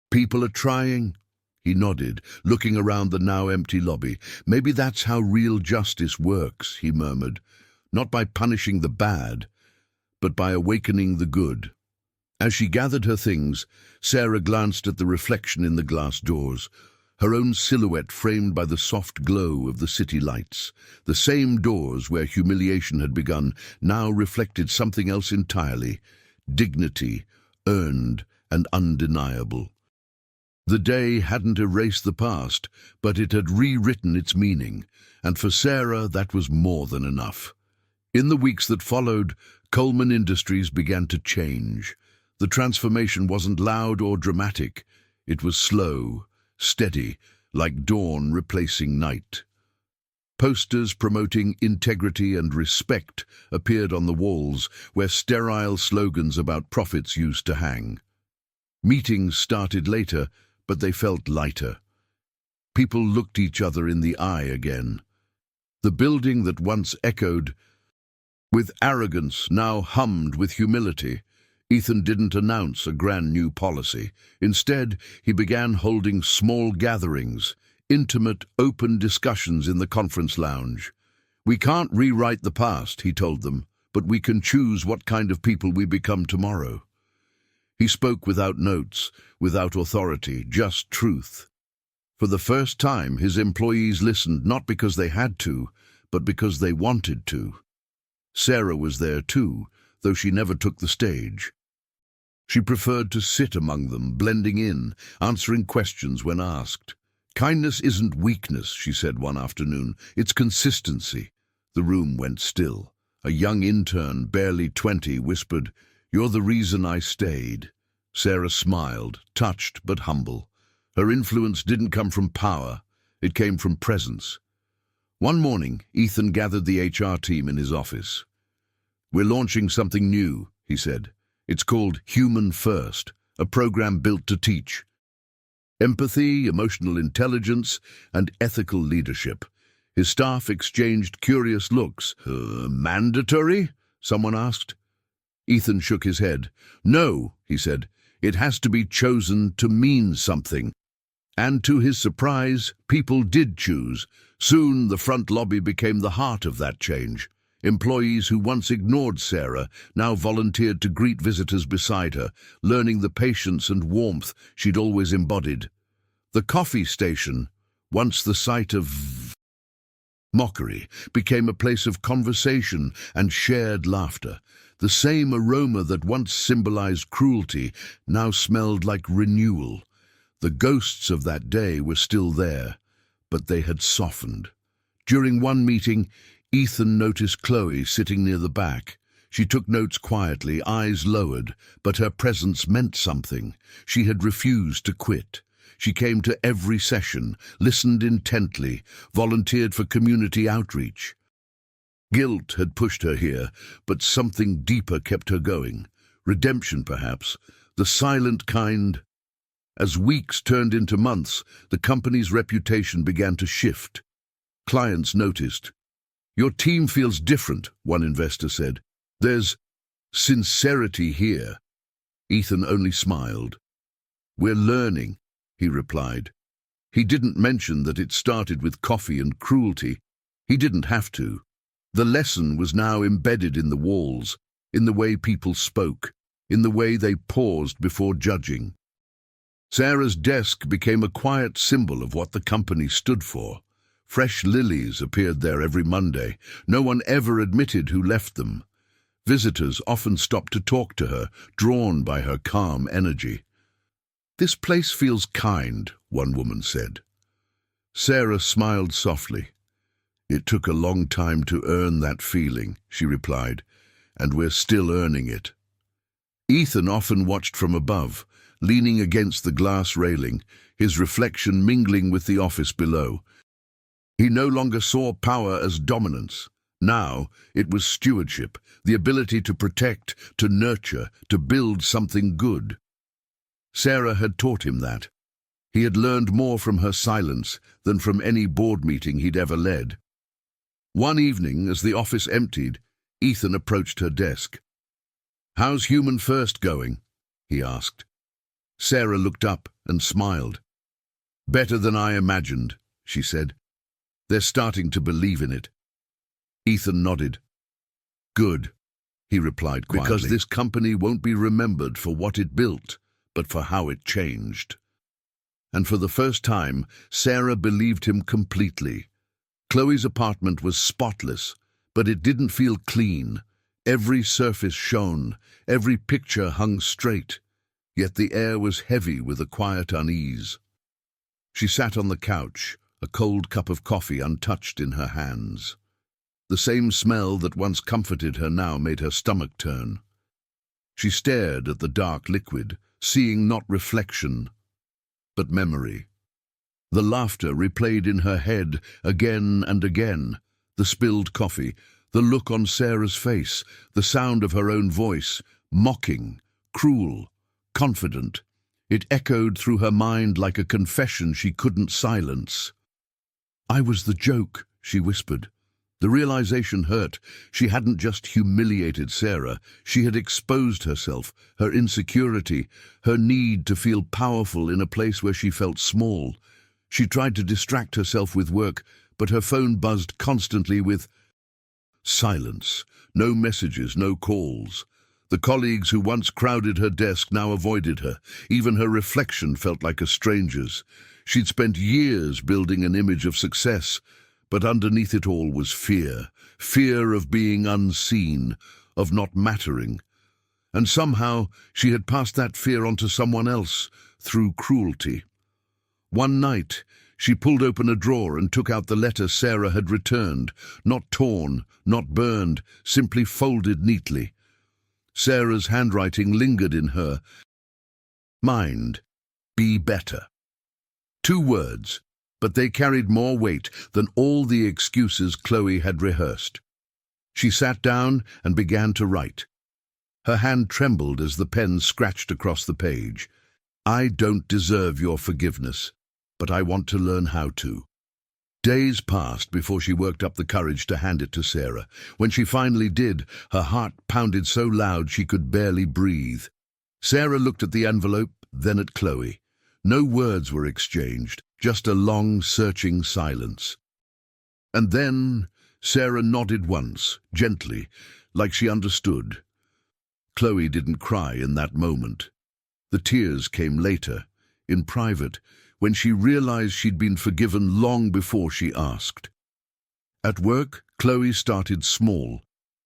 "People are trying." He nodded, looking around the now empty lobby. "Maybe that's how real justice works," he murmured. "Not by punishing the bad, but by awakening the good." As she gathered her things, Sarah glanced at the reflection in the glass doors, her own silhouette framed by the soft glow of the city lights. The same doors where humiliation had begun now reflected something else entirely, dignity, earned and undeniable. The day hadn't erased the past, but it had rewritten its meaning, and for Sarah that was more than enough. In the weeks that followed, Coleman Industries began to change. The transformation wasn't loud or dramatic. It was slow, steady, like dawn replacing night. Posters promoting integrity and respect appeared on the walls where sterile slogans about profits used to hang. Meetings started later, but they felt lighter. People looked each other in the eye again. The building that once echoed with arrogance now hummed with humility. Ethan didn't announce a grand new policy. Instead, he began holding small gatherings, intimate, open discussions in the conference lounge. "We can't rewrite the past," he told them, "but we can choose what kind of people we become tomorrow." He spoke without notes, without authority, just truth. For the first time, his employees listened not because they had to, but because they wanted to. Sarah was there too, though she never took the stage. She preferred to sit among them, blending in, answering questions when asked. "Kindness isn't weakness," she said one afternoon. "It's consistency." The room went still. A young intern, barely 20, whispered, "You're the reason I stayed." Sarah smiled, touched but humble. Her influence didn't come from power. It came from presence. One morning, Ethan gathered the HR team in his office. "We're launching something new," he said. "It's called Human First, a program built to teach empathy, emotional intelligence, and ethical leadership." His staff exchanged curious looks. "Mandatory?" someone asked. Ethan shook his head. "No," he said. "It has to be chosen to mean something." And to his surprise, people did choose. Soon the front lobby became the heart of that change. Employees who once ignored Sarah now volunteered to greet visitors beside her, learning the patience and warmth she'd always embodied. The coffee station, once the site of mockery, became a place of conversation and shared laughter. The same aroma that once symbolized cruelty now smelled like renewal. The ghosts of that day were still there, but they had softened. During one meeting, Ethan noticed Chloe sitting near the back. She took notes quietly, eyes lowered, but her presence meant something. She had refused to quit. She came to every session, listened intently, volunteered for community outreach. Guilt had pushed her here, but something deeper kept her going. Redemption, perhaps, the silent kind. As weeks turned into months, the company's reputation began to shift. Clients noticed. "Your team feels different," one investor said. "There's sincerity here." Ethan only smiled. "We're learning," he replied. He didn't mention that it started with coffee and cruelty. He didn't have to. The lesson was now embedded in the walls, in the way people spoke, in the way they paused before judging. Sarah's desk became a quiet symbol of what the company stood for. Fresh lilies appeared there every Monday. No one ever admitted who left them. Visitors often stopped to talk to her, drawn by her calm energy. "This place feels kind," one woman said. Sarah smiled softly. "It took a long time to earn that feeling," she replied, "and we're still earning it." Ethan often watched from above, leaning against the glass railing, his reflection mingling with the office below. He no longer saw power as dominance. Now it was stewardship, the ability to protect, to nurture, to build something good. Sarah had taught him that. He had learned more from her silence than from any board meeting he'd ever led. One evening, as the office emptied, Ethan approached her desk. "How's Human First going?" he asked. Sarah looked up and smiled. "Better than I imagined," she said. "They're starting to believe in it." Ethan nodded. "Good," he replied quietly, "because this company won't be remembered for what it built, but for how it changed." And for the first time, Sarah believed him completely. Chloe's apartment was spotless, but it didn't feel clean. Every surface shone, every picture hung straight. yet the air was heavy with a quiet unease. She sat on the couch, a cold cup of coffee untouched in her hands. The same smell that once comforted her now made her stomach turn. She stared at the dark liquid, seeing not reflection, but memory. The laughter replayed in her head again and again, the spilled coffee, the look on Sarah's face, the sound of her own voice, mocking, cruel, confident. It echoed through her mind like a confession she couldn't silence. "I was the joke," she whispered. The realization hurt. She hadn't just humiliated Sarah, she had exposed herself, her insecurity, her need to feel powerful in a place where she felt small. She tried to distract herself with work, but her phone buzzed constantly with silence. No messages, no calls. The colleagues who once crowded her desk now avoided her. Even her reflection felt like a stranger's. She'd spent years building an image of success, but underneath it all was fear. Fear of being unseen, of not mattering. And somehow she had passed that fear onto someone else, through cruelty. One night, she pulled open a drawer and took out the letter Sarah had returned, not torn, not burned, simply folded neatly. Sarah's handwriting lingered in her mind. Be better. 2 words, but they carried more weight than all the excuses Chloe had rehearsed. She sat down and began to write. Her hand trembled as the pen scratched across the page. "I don't deserve your forgiveness, but I want to learn how to." Days passed before she worked up the courage to hand it to Sarah. When she finally did, her heart pounded so loud she could barely breathe. Sarah looked at the envelope, then at Chloe. No words were exchanged, just a long, searching silence. And then Sarah nodded once, gently, like she understood. Chloe didn't cry in that moment. The tears came later, in private, when she realized she'd been forgiven long before she asked. At work, Chloe started small.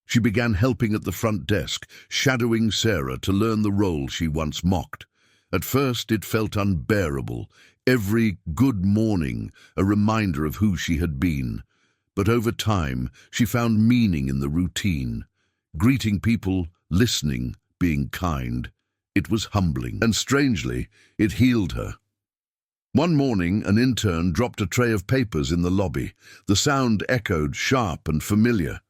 She began helping at the front desk, shadowing Sarah to learn the role she once mocked. At first, it felt unbearable. Every good morning, a reminder of who she had been. But over time, she found meaning in the routine. Greeting people, listening, being kind. It was humbling, and strangely, it healed her. One morning, an intern dropped a tray of papers in the lobby. The sound echoed, sharp and familiar.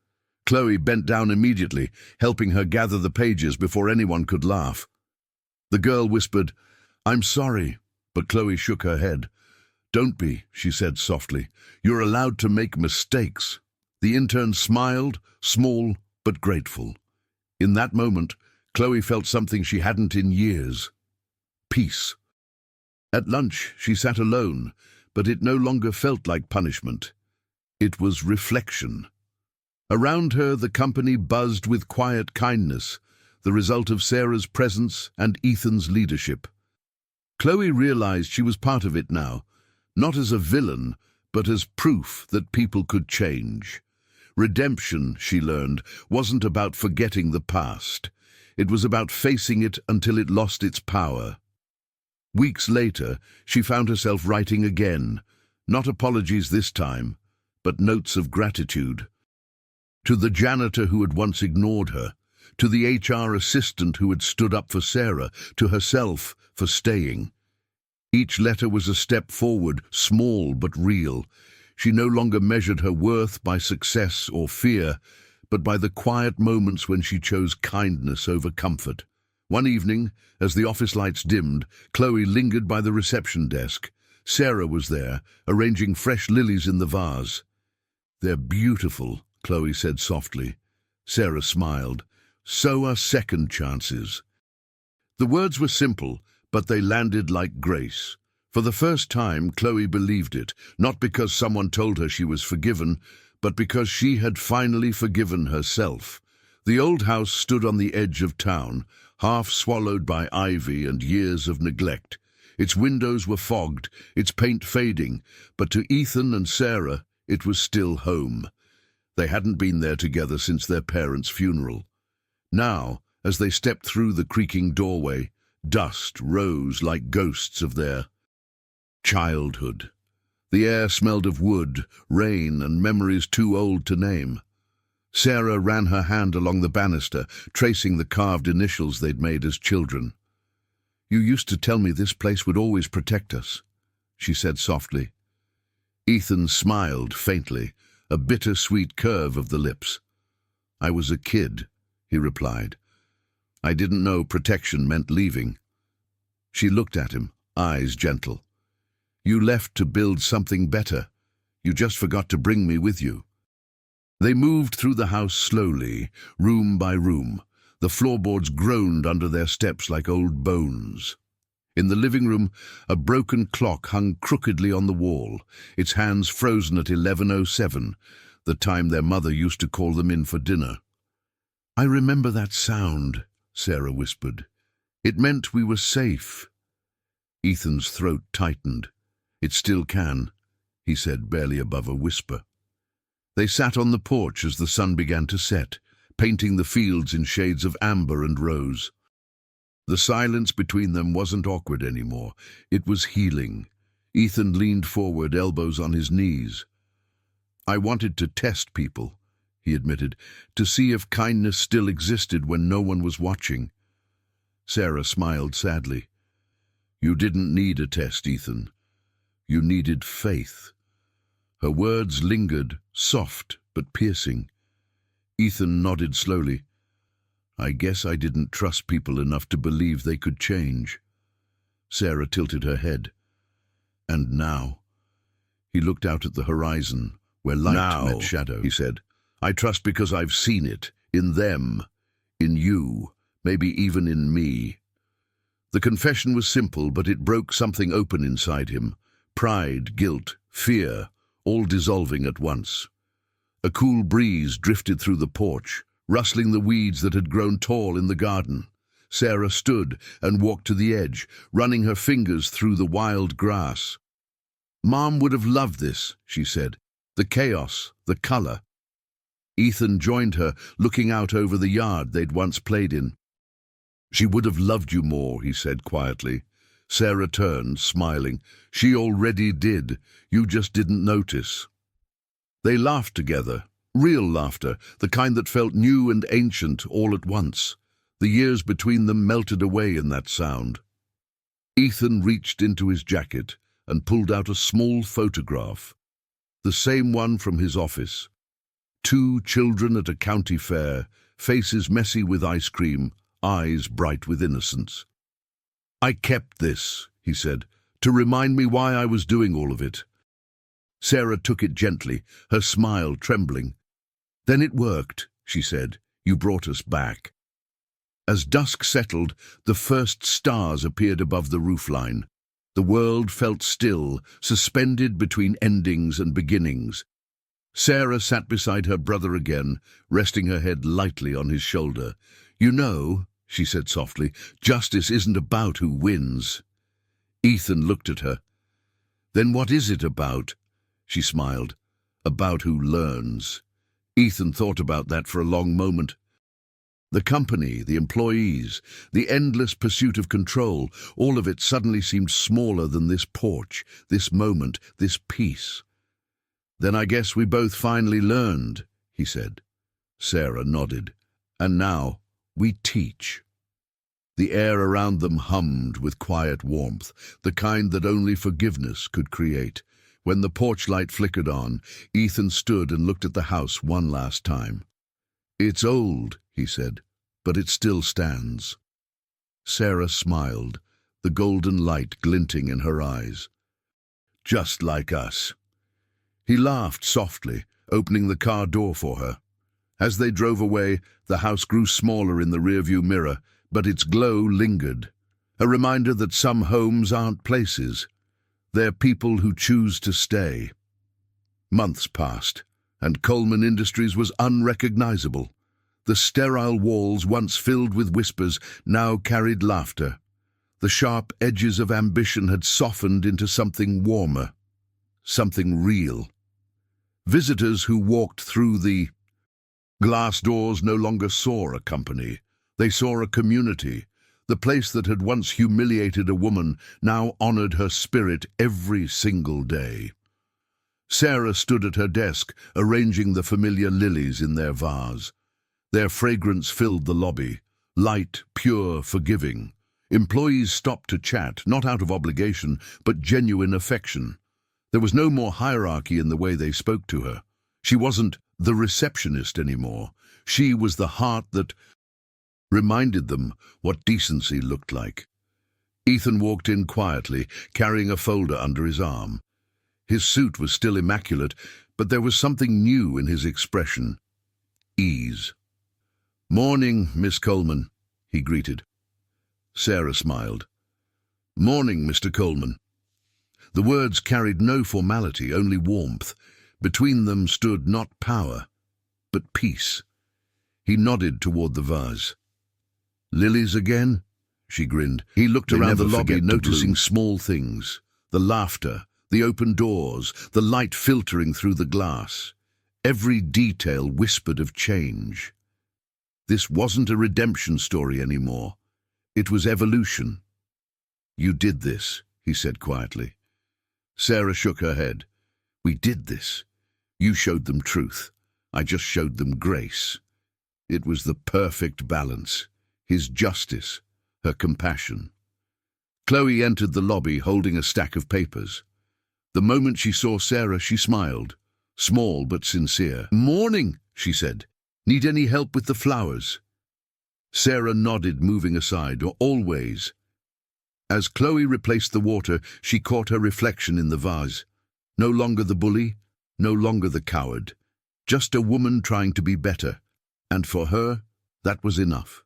Chloe bent down immediately, helping her gather the pages before anyone could laugh. The girl whispered, "I'm sorry," but Chloe shook her head. "Don't be," she said softly. "You're allowed to make mistakes." The intern smiled, small but grateful. In that moment, Chloe felt something she hadn't in years. Peace. At lunch, she sat alone, but it no longer felt like punishment. It was reflection. Around her, the company buzzed with quiet kindness, the result of Sarah's presence and Ethan's leadership. Chloe realized she was part of it now, not as a villain, but as proof that people could change. Redemption, she learned, wasn't about forgetting the past. It was about facing it until it lost its power. Weeks later, she found herself writing again, not apologies this time, but notes of gratitude. To the janitor who had once ignored her, to the HR assistant who had stood up for Sarah, to herself for staying. Each letter was a step forward, small but real. She no longer measured her worth by success or fear, but by the quiet moments when she chose kindness over comfort. One evening, as the office lights dimmed, Chloe lingered by the reception desk. Sarah was there, arranging fresh lilies in the vase. "They're beautiful," Chloe said softly. Sarah smiled. "So are second chances." The words were simple, but they landed like grace. For the first time, Chloe believed it, not because someone told her she was forgiven, but because she had finally forgiven herself. The old house stood on the edge of town, half swallowed by ivy and years of neglect. Its windows were fogged, its paint fading, but to Ethan and Sarah, it was still home. They hadn't been there together since their parents' funeral. Now, as they stepped through the creaking doorway, Dust rose like ghosts of their childhood. The air smelled of wood, rain, and memories too old to name. Sarah ran her hand along the banister, tracing the carved initials they'd made as children. "You used to tell me this place would always protect us," she said softly. Ethan smiled faintly, a bitter-sweet curve of the lips. "I was a kid," he replied. "I didn't know protection meant leaving." She looked at him, eyes gentle. "You left to build something better. You just forgot to bring me with you." They moved through the house slowly, room by room. The floorboards groaned under their steps like old bones. In the living room, a broken clock hung crookedly on the wall, its hands frozen at 11:07, the time their mother used to call them in for dinner. "I remember that sound," Sarah whispered. "It meant we were safe." Ethan's throat tightened. "It still can," he said, barely above a whisper. They sat on the porch as the sun began to set, painting the fields in shades of amber and rose. The silence between them wasn't awkward anymore. It was healing. Ethan leaned forward, elbows on his knees. "I wanted to test people," he admitted, "to see if kindness still existed when no one was watching." Sarah smiled sadly. "You didn't need a test, Ethan. You needed faith." Her words lingered, soft but piercing. Ethan nodded slowly. "I guess I didn't trust people enough to believe they could change." Sarah tilted her head. "And now?" He looked out at the horizon, where light met shadow. He said, "I trust because I've seen it, in them, in you, maybe even in me." The confession was simple, but it broke something open inside him. Pride, guilt, fear, all dissolving at once. A cool breeze drifted through the porch, rustling the weeds that had grown tall in the garden. Sarah stood and walked to the edge, running her fingers through the wild grass. "Mom would have loved this," she said. "The chaos, the color." Ethan joined her, looking out over the yard they'd once played in. "She would have loved you more," he said quietly. Sarah turned, smiling. "She already did. You just didn't notice." They laughed together, real laughter, the kind that felt new and ancient all at once. The years between them melted away in that sound. Ethan reached into his jacket and pulled out a small photograph, the same one from his office. Two children at a county fair, faces messy with ice cream, eyes bright with innocence. "I kept this," he said, "to remind me why I was doing all of it." Sarah took it gently, her smile trembling. "Then it worked," she said. "You brought us back." As dusk settled, the first stars appeared above the roofline. The world felt still, suspended between endings and beginnings. Sarah sat beside her brother again, resting her head lightly on his shoulder. "You know," she said softly, "justice isn't about who wins." Ethan looked at her. "Then what is it about?" She smiled. "About who learns." Ethan thought about that for a long moment. The company, the employees, the endless pursuit of control, all of it suddenly seemed smaller than this porch, this moment, this peace. "Then I guess we both finally learned," he said. Sarah nodded. "And now we teach." The air around them hummed with quiet warmth, the kind that only forgiveness could create. When the porch light flickered on, Ethan stood and looked at the house one last time. "It's old," he said, "but it still stands." Sarah smiled, the golden light glinting in her eyes. "Just like us." He laughed softly, opening the car door for her. As they drove away, the house grew smaller in the rearview mirror, but its glow lingered. A reminder that some homes aren't places. They're people who choose to stay. Months passed, and Coleman Industries was unrecognizable. The sterile walls, once filled with whispers, now carried laughter. The sharp edges of ambition had softened into something warmer, something real. Visitors who walked through the glass doors no longer saw a company. They saw a community. The place that had once humiliated a woman now honored her spirit every single day. Sarah stood at her desk, arranging the familiar lilies in their vase. Their fragrance filled the lobby, light, pure, forgiving. Employees stopped to chat, not out of obligation, but genuine affection. There was no more hierarchy in the way they spoke to her. She wasn't the receptionist anymore. She was the heart that reminded them what decency looked like. Ethan walked in quietly, carrying a folder under his arm. His suit was still immaculate, but there was something new in his expression. Ease. "Morning, Miss Coleman," he greeted. Sarah smiled. "Morning, Mr. Coleman." The words carried no formality, only warmth. Between them stood not power, but peace. He nodded toward the vase. "Lilies again?" She grinned. He looked around the lobby, noticing small things. The laughter, the open doors, the light filtering through the glass. Every detail whispered of change. This wasn't a redemption story anymore. It was evolution. "You did this," he said quietly. Sarah shook her head. "We did this. You showed them truth. I just showed them grace." It was the perfect balance. His justice, her compassion. Chloe entered the lobby holding a stack of papers. The moment she saw Sarah, she smiled. Small but sincere. "Morning," she said. "Need any help with the flowers?" Sarah nodded, moving aside. "Always." As Chloe replaced the water, she caught her reflection in the vase. No longer the bully, no longer the coward. Just a woman trying to be better. And for her, that was enough.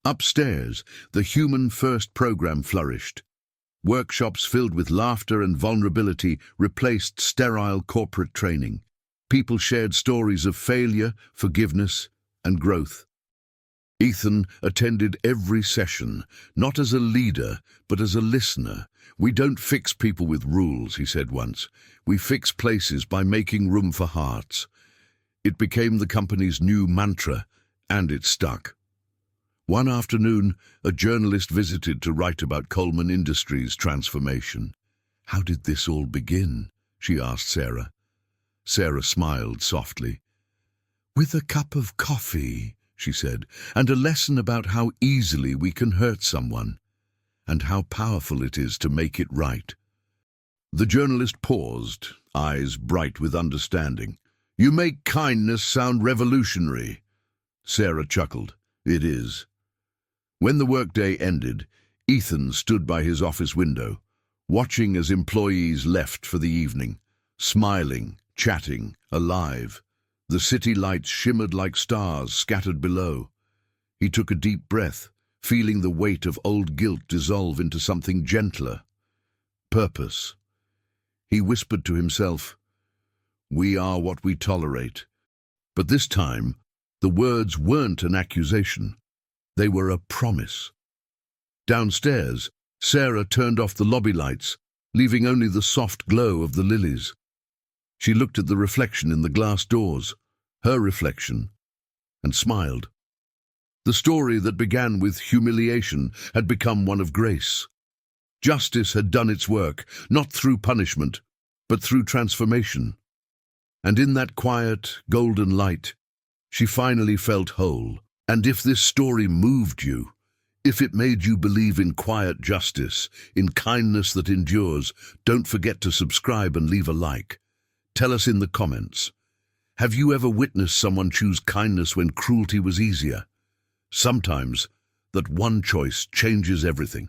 Upstairs, the Human First program flourished. Workshops filled with laughter and vulnerability replaced sterile corporate training. People shared stories of failure, forgiveness, and growth. Ethan attended every session, not as a leader, but as a listener. "We don't fix people with rules," he said once. "We fix places by making room for hearts." It became the company's new mantra, and it stuck. One afternoon, a journalist visited to write about Coleman Industries' transformation. "How did this all begin?" she asked Sarah. Sarah smiled softly. "With a cup of coffee," she said, "and a lesson about how easily we can hurt someone, and how powerful it is to make it right." The journalist paused, eyes bright with understanding. "You make kindness sound revolutionary." Sarah chuckled. "It is." When the workday ended, Ethan stood by his office window, watching as employees left for the evening, smiling, chatting, alive. The city lights shimmered like stars scattered below. He took a deep breath, feeling the weight of old guilt dissolve into something gentler. Purpose. He whispered to himself, "We are what we tolerate." But this time, the words weren't an accusation. They were a promise. Downstairs, Sarah turned off the lobby lights, leaving only the soft glow of the lilies. She looked at the reflection in the glass doors, her reflection, and smiled. The story that began with humiliation had become one of grace. Justice had done its work, not through punishment, but through transformation. And in that quiet, golden light, she finally felt whole. And if this story moved you, if it made you believe in quiet justice, in kindness that endures, don't forget to subscribe and leave a like. Tell us in the comments. Have you ever witnessed someone choose kindness when cruelty was easier? Sometimes, that one choice changes everything.